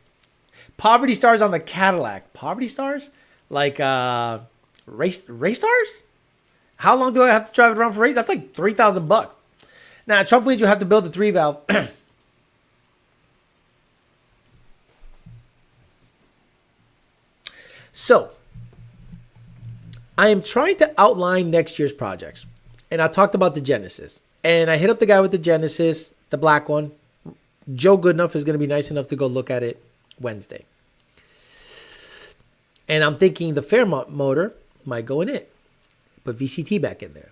Poverty stars on the Cadillac. Poverty stars? Like race stars? How long do I have to drive it around for race? That's like $3,000. Now, Trump wins, you have to build a 3-valve. So, I am trying to outline next year's projects. And I talked about the Genesis. And I hit up the guy with the Genesis, the black one. Joe Goodenough is going to be nice enough to go look at it Wednesday. And I'm thinking the Fairmont motor might go in it. Put VCT back in there.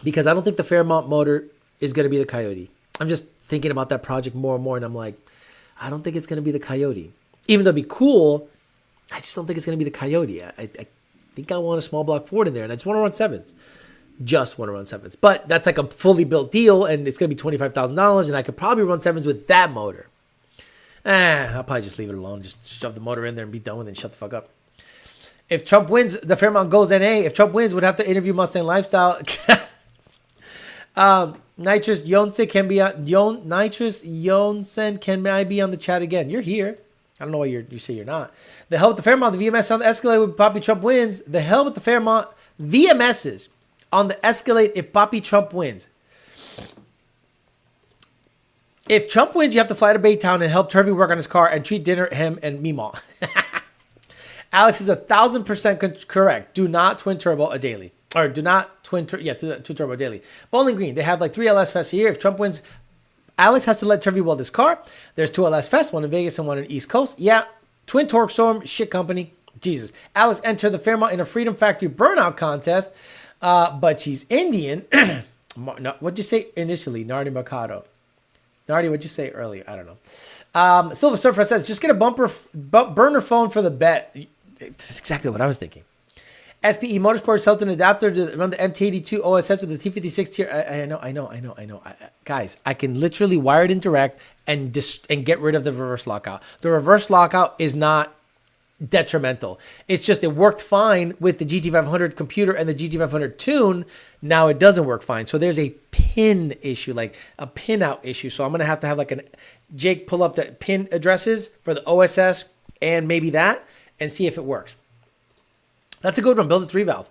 Because I don't think the Fairmont motor is going to be the Coyote. I'm just thinking about that project more and more. And I'm like, I don't think it's going to be the Coyote. Even though it'd be cool, I just don't think it's going to be the Coyote. I think I want a small block Ford in there. And I just want to run 7s. Just want to run 7s. But that's like a fully built deal. And it's going to be $25,000. And I could probably run 7s with that motor. I'll probably just leave it alone. Just shove the motor in there and be done with it and shut the fuck up. If Trump wins, the Fairmont goes NA. If Trump wins, would have to interview Mustang Lifestyle. Nitrous Yonsen can be on Nitrous Yonsen. Can I be on the chat again? You're here. I don't know why you say you're not. The hell with the Fairmont, the VMS on the Escalade with Poppy Trump wins. The hell with the Fairmont VMSs on the Escalade if Poppy Trump wins. If Trump wins, you have to fly to Baytown and help Turvey work on his car and treat dinner him and Meemaw. Alex is 1,000% correct. Do not twin turbo a daily. Or do not twin turbo daily. Bowling Green, they have like 3 LS Fests a year. If Trump wins, Alex has to let Turvey weld his car. There's 2 LS Fests, one in Vegas and one in East Coast. Yeah, Twin Torque Storm, shit company. Jesus. Alex entered the Fairmont in a Freedom Factory burnout contest, but she's Indian. What'd you say initially? Nardi Mercado. Nardi, what'd you say earlier? I don't know. Silver Surfer says, just get a burner phone for the bet. That's exactly what I was thinking. SPE Motorsports sells an adapter to run the MT82 OSS with the T56 tier. I know. Guys, I can literally wire it in direct and get rid of the reverse lockout. The reverse lockout is not detrimental. It's just it worked fine with the GT500 computer and the GT500 tune. Now it doesn't work fine. So there's a pin issue, like a pin out issue. So I'm going to have like Jake pull up the pin addresses for the OSS and maybe that and see if it works. That's a good one. Build a 3-valve.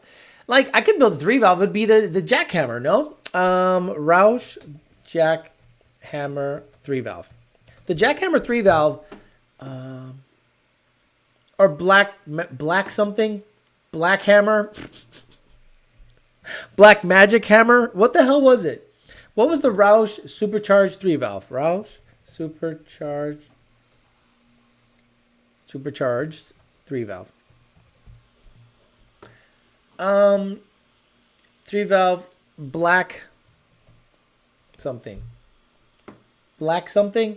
Like, I could build a 3-valve. It would be the jackhammer, no? Roush jackhammer 3-valve. The jackhammer 3-valve, or black something, black hammer, black magic hammer. What the hell was it? What was the Roush supercharged 3-valve? Roush supercharged 3-valve. 3-valve black something. Black something?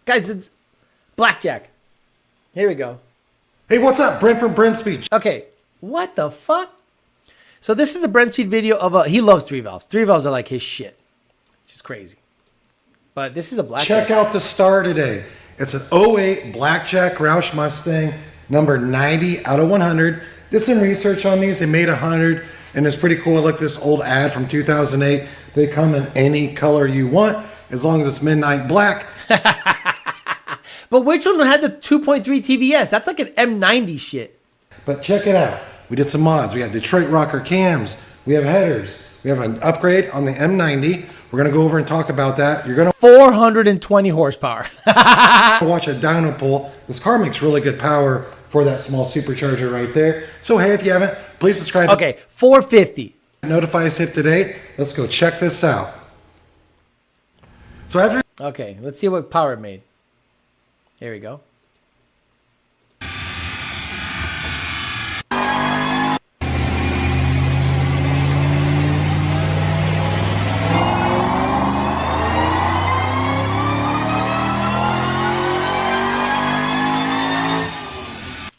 Guys, it's blackjack. Here we go. Hey, what's up? Brent from Brent Speech. Okay, what the fuck? So this is a Brent Speed video of he loves 3-valves. 3-valves are like his shit, which is crazy. But this is a blackjack. Check out the star today. It's an 08 Blackjack Roush Mustang, number 90 out of 100. Did some research on these. They made 100, and it's pretty cool. Look, this old ad from 2008. They come in any color you want, as long as it's midnight black. But which one had the 2.3 TVS? That's like an M90 shit. But check it out. We did some mods. We have Detroit Rocker cams. We have headers. We have an upgrade on the M90. We're going to go over and talk about that. You're going to 420 horsepower. watch a dyno pull. This car makes really good power for that small supercharger right there. So, hey, if you haven't, please subscribe. Okay, 450. Notify us hip today. Let's go check this out. So after Okay, let's see what power it made. Here we go.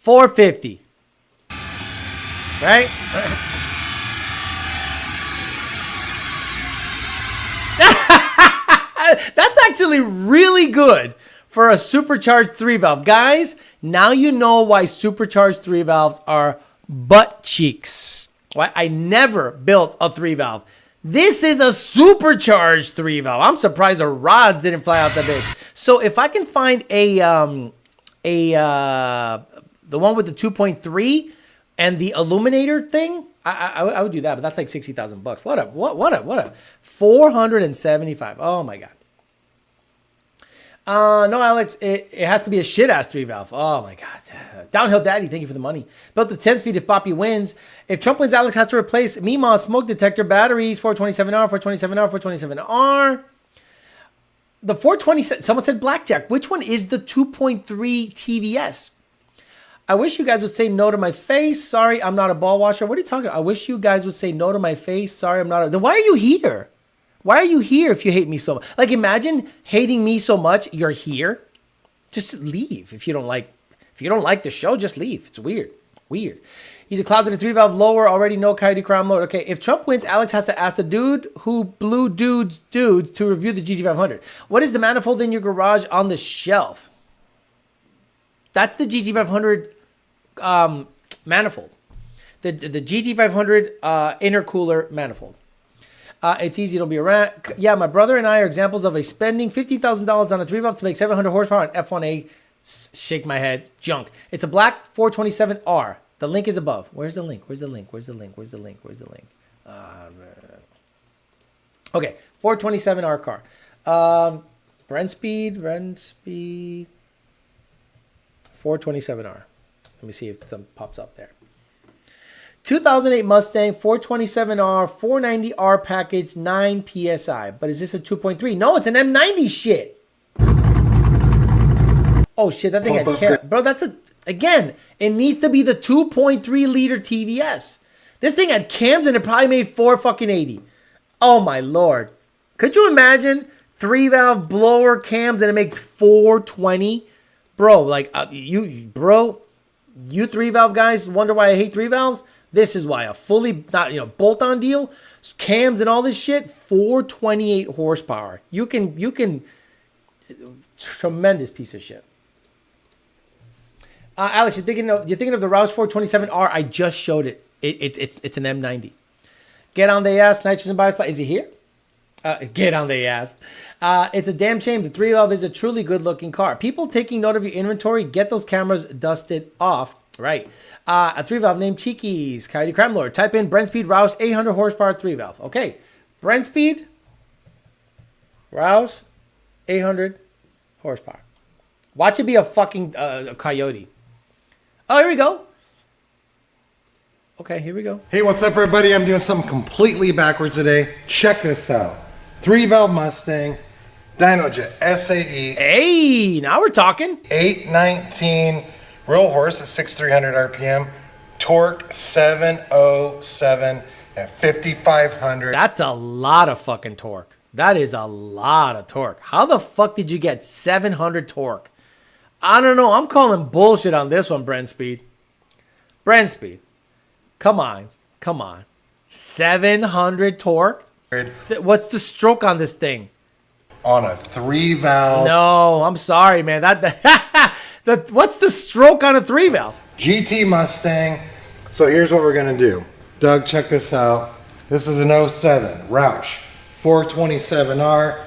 $450. Right? That's actually really good for a supercharged 3-valve. Guys, now you know why supercharged 3-valves are butt cheeks. Why I never built a 3-valve. This is a supercharged 3-valve. I'm surprised the rods didn't fly out the bitch. So if I can find the one with the 2.3 and the illuminator thing, I would do that, but that's like $60,000. What a 475. Oh my god. No, Alex, it has to be a shit ass 3-valve. Oh my god. Downhill Daddy, thank you for the money. Built the 10 speed if Boppy wins. If Trump wins, Alex has to replace Mima smoke detector batteries. 427R, 427R, 427R. The 427. Someone said blackjack. Which one is the 2.3 TVS? I wish you guys would say no to my face. Sorry, I'm not a ball washer. What are you talking about? I wish you guys would say no to my face. Sorry, I'm not a... Then why are you here? Why are you here if you hate me so much? Like, imagine hating me so much, you're here. Just leave. If you don't like the show, just leave. It's weird. Weird. He's a closeted 3-valve lower. Already know Coyote Crown load. Okay, if Trump wins, Alex has to ask the dude who blew dude to review the GT500. What is the manifold in your garage on the shelf? That's the GT500 manifold. The GT500 intercooler manifold. It's easy, don't be around. Yeah, my brother and I are examples of a spending $50,000 on a 3-valve to make 700 horsepower on F1A. Shake my head. Junk. It's a black 427R. The link is above. Where's the link? Where's the link? Where's the link? Where's the link? Where's the link? Okay, 427R car. Brent speed. 427R. Let me see if something pops up there. 2008 Mustang 427R 490R package 9 PSI. But is this a 2.3? No, it's an M90 shit. Oh shit, that thing had cam. Bro, that's again, it needs to be the 2.3 liter TVS. This thing had cams and it probably made 480. Oh my lord. Could you imagine 3-valve blower cams and it makes 420? Bro, like you 3-valve guys wonder why I hate 3-valves? This is why. A fully bolt-on deal, cams and all this shit, 428 horsepower. You can tremendous piece of shit. Alex, you're thinking of the Roush 427R. I just showed it. It's an M90. Get on the ass, nitrogen bias. Is he here? Get on the ass. It's a damn shame. The 3-valve is a truly good-looking car. People taking note of your inventory, get those cameras dusted off. Right. A 3-valve named Cheekies. Coyote Crime Lord. Type in Brent Speed Roush 800 horsepower 3-valve. Okay. Brent Speed Roush 800 horsepower. Watch it be a fucking coyote. Oh, here we go. Okay, here we go. Hey, what's up, everybody? I'm doing something completely backwards today. Check this out. 3-valve Mustang, Dynojet SAE. Hey, now we're talking. 819 real horse at 6,300 RPM. Torque 707 at 5,500. That's a lot of fucking torque. That is a lot of torque. How the fuck did you get 700 torque? I don't know. I'm calling bullshit on this one, Brent Speed. Brent Speed. Come on. 700 torque? What's the stroke on this thing? On a 3-valve. No, I'm sorry, man. What's the stroke on a 3-valve? GT Mustang. So here's what we're going to do. Doug, check this out. This is an 07 Roush 427R.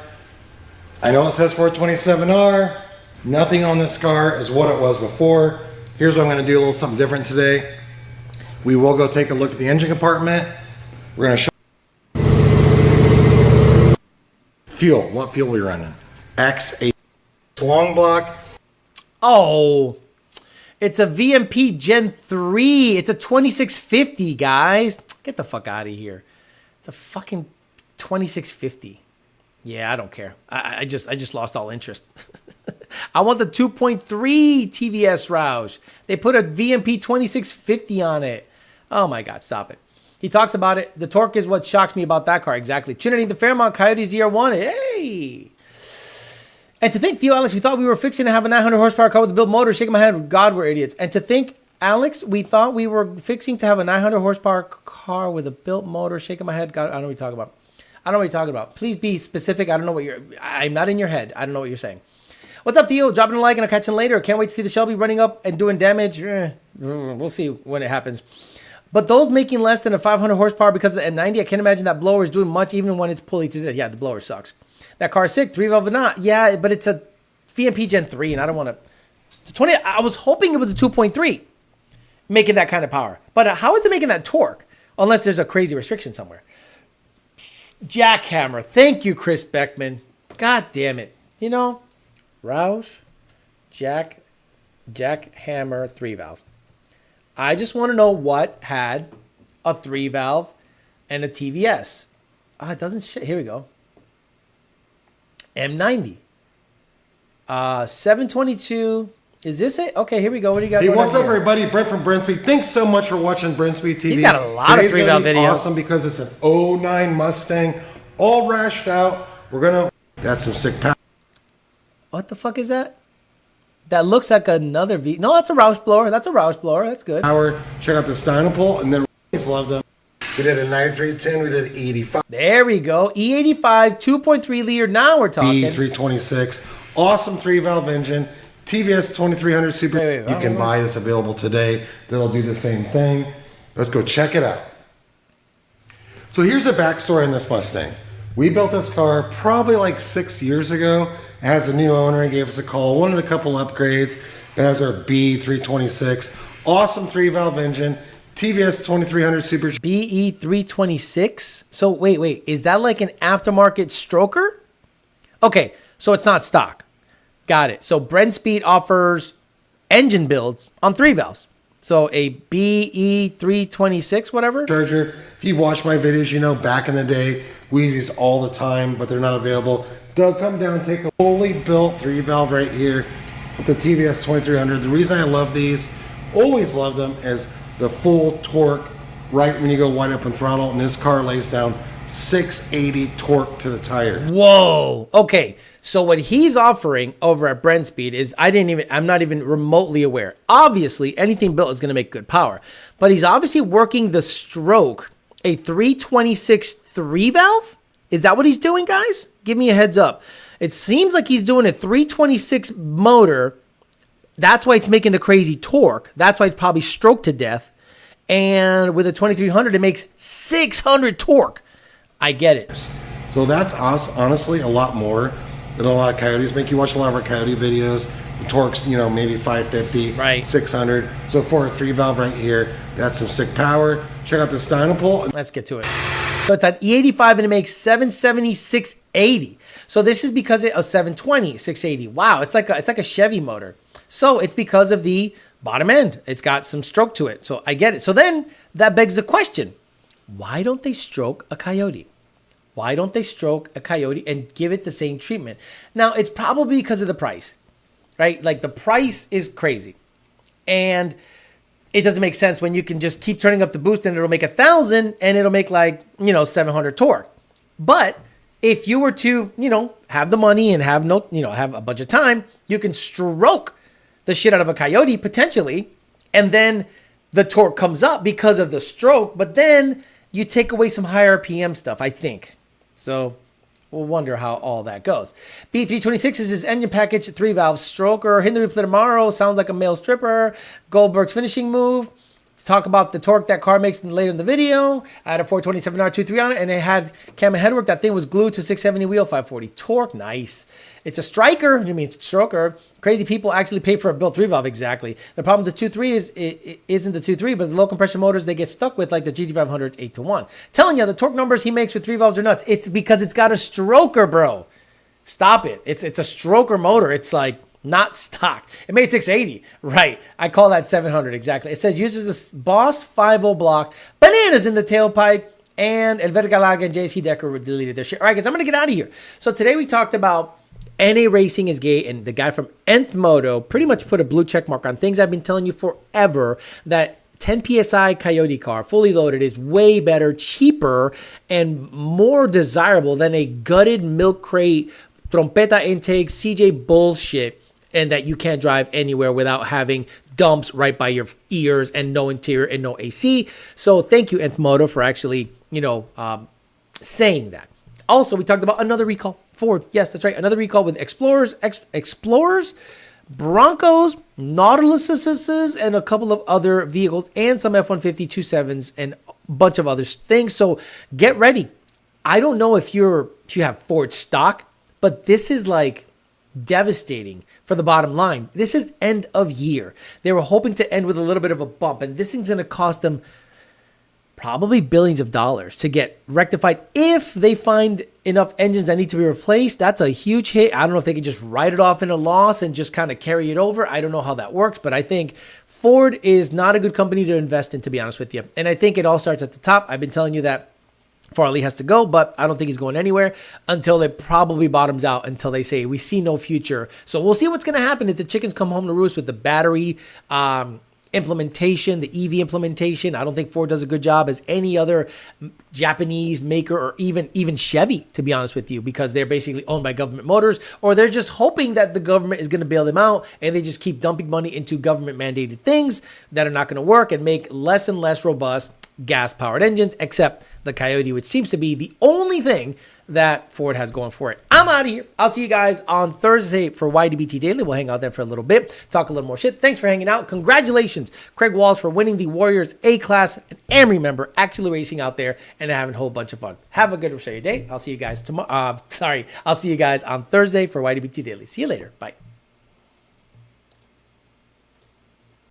I know it says 427R. Nothing on this car is what it was before. Here's what I'm going to do, a little something different today. We will go take a look at the engine compartment. We're going to show fuel. What fuel are we running? X8 long block. Oh, it's a VMP Gen 3. It's a 2650, guys. Get the fuck out of here. It's a fucking 2650. Yeah, I don't care. I just lost all interest. I want the 2.3 TVS Roush. They put a VMP 2650 on it. Oh my God, stop it. He talks about it. The torque is what shocks me about that car. Exactly. Trinity, the Fairmont Coyote ZR1. Hey. And to think, Theo, Alex, we thought we were fixing to have a 900 horsepower car with a built motor. Shaking my head. God, we're idiots. And to think, Alex, we thought we were fixing to have a 900 horsepower car with a built motor. Shaking my head. God, I don't know what you're talking about. I don't know what you're talking about. Please be specific. I don't know what I'm not in your head. I don't know what you're saying. What's up, Theo? Dropping a like and I'll catch you later. Can't wait to see the Shelby running up and doing damage. We'll see when it happens. But those making less than a 500 horsepower because of the M90, I can't imagine that blower is doing much even when it's pulley to. Yeah, the blower sucks. That car's sick. 3-valve or not. Yeah, but it's a VMP Gen 3 and I don't want to. 20. I was hoping it was a 2.3 making that kind of power. But how is it making that torque? Unless there's a crazy restriction somewhere. Jackhammer. Thank you, Chris Beckman. God damn it. You know, Roush, Jackhammer 3-valve. I just want to know what had a 3-valve and a TVS. It doesn't shit. Here we go. M90. 722. Is this it? Okay, here we go. What do you got? Hey, going what's on up, here? everybody? Brent from Brent Speed. Thanks so much for watching Brent Speed TV. He's got a lot of 3-valve gonna be videos. Awesome because it's an '09 Mustang, all rashed out. That's some sick power. What the fuck is that? That looks like another V. No, that's a Roush blower. That's a Roush blower. That's good. Check out the Steinopol, and then love them. We did a 9310. We did 85. There we go. E85, 2.3 liter. Now we're talking. E326. Awesome 3-valve engine. TVS 2300 Super. Wait, you can buy this available today. That'll do the same thing. Let's go check it out. So here's a backstory on this Mustang. We built this car probably like 6 years ago. It has a new owner. He gave us a call. Wanted a couple upgrades. It has our B326. Awesome 3-valve engine. TVS 2300 Super. BE326. So wait. Is that like an aftermarket stroker? Okay, so it's not stock. Got it. So Brent Speed offers engine builds on 3-valves. So a BE326, whatever. Charger. If you've watched my videos, you know back in the day, we use these all the time, but they're not available. Doug, come down, take a fully built 3-valve right here with the TVS 2300. The reason I love these, always loved them, is the full torque right when you go wide open throttle, and this car lays down 680 torque to the tire. Whoa. Okay. So what he's offering over at Brent Speed is I'm not even remotely aware. Obviously, anything built is going to make good power, but he's obviously working the stroke, a 326 3-valve. Is that what he's doing, guys? Give me a heads up. It seems like he's doing a 326 motor. That's why it's making the crazy torque. That's why it's probably stroked to death. And with a 2300, it makes 600 torque. I get it. So that's honestly a lot more than a lot of Coyotes make. You watch a lot of our Coyote videos. The torque's, maybe 550, right, 600. So for a 3-valve right here, that's some sick power. Check out the Steinopol. Let's get to it. So it's an E85 and it makes 770, 680. So this is because of 720, 680. Wow, it's like a Chevy motor. So it's because of the bottom end. It's got some stroke to it. So I get it. So then that begs the question, why don't they stroke a Coyote? Why don't they stroke a Coyote and give it the same treatment? Now, it's probably because of the price, right? Like the price is crazy. And it doesn't make sense when you can just keep turning up the boost and it'll make 1,000 and it'll make 700 torque. But if you were to, have the money and have have a bunch of time, you can stroke the shit out of a Coyote potentially. And then the torque comes up because of the stroke, but then you take away some higher RPM stuff, I think. So we'll wonder how all that goes. B326 is his engine package, 3-valve stroker. Hit the replay tomorrow. Sounds like a male stripper. Goldberg's finishing move. Talk about the torque that car makes later in the video. I had a 427R23 on it, and it had camera headwork. That thing was glued to 670 wheel, 540 torque. Nice. It's a striker. It's a stroker. Crazy people actually pay for a built 3-valve, exactly. The problem with the 2.3 is it isn't the 2.3, but the low compression motors they get stuck with, like the GT500 8-to-1. Telling you, the torque numbers he makes with 3-valves are nuts. It's because it's got a stroker, bro. Stop it. It's a stroker motor. It's like not stock. It made 680. Right. I call that 700 exactly. It says uses a Boss 5.0 block, bananas in the tailpipe, and Helvetica Galaga and JC Decker deleted their shit. All right, guys, I'm going to get out of here. So today we talked about NA Racing is gay, and the guy from Nth Moto pretty much put a blue check mark on things I've been telling you forever, that 10 PSI Coyote car, fully loaded, is way better, cheaper, and more desirable than a gutted milk crate, trompeta intake, CJ bullshit, and that you can't drive anywhere without having dumps right by your ears and no interior and no AC. So thank you, Nth Moto, for actually, saying that. Also, we talked about another recall. Ford, yes, that's right. Another recall with Explorers, Broncos, Nautiluses, and a couple of other vehicles, and some F-150 27s, and a bunch of other things. So get ready. I don't know if you have Ford stock, but this is like devastating for the bottom line. This is end of year. They were hoping to end with a little bit of a bump, and this thing's going to cost them probably billions of dollars to get rectified. If they find enough engines that need to be replaced, that's a huge hit. I don't know if they can just write it off in a loss and just kind of carry it over. I don't know how that works, but I think Ford is not a good company to invest in, to be honest with you. And I think it all starts at the top. I've been telling you that Farley has to go, but I don't think he's going anywhere until it probably bottoms out, until they say we see no future. So we'll see what's going to happen if the chickens come home to roost with the battery implementation, the EV implementation. I don't think Ford does a good job as any other Japanese maker, or even Chevy, to be honest with you, because they're basically owned by government motors, or they're just hoping that the government is going to bail them out, and they just keep dumping money into government mandated things that are not going to work and make less and less robust gas powered engines, except the Coyote, which seems to be the only thing that Ford has going for it. I'm out of here. I'll see you guys on Thursday for YDBT Daily. We'll hang out there for a little bit, talk a little more shit. Thanks for hanging out. Congratulations, Craig Walls, for winning the Warriors A-Class, and Amory member, actually racing out there and having a whole bunch of fun. Have a good rest of your day. I'll see you guys tomorrow. I'll see you guys on Thursday for YDBT Daily. See you later. Bye.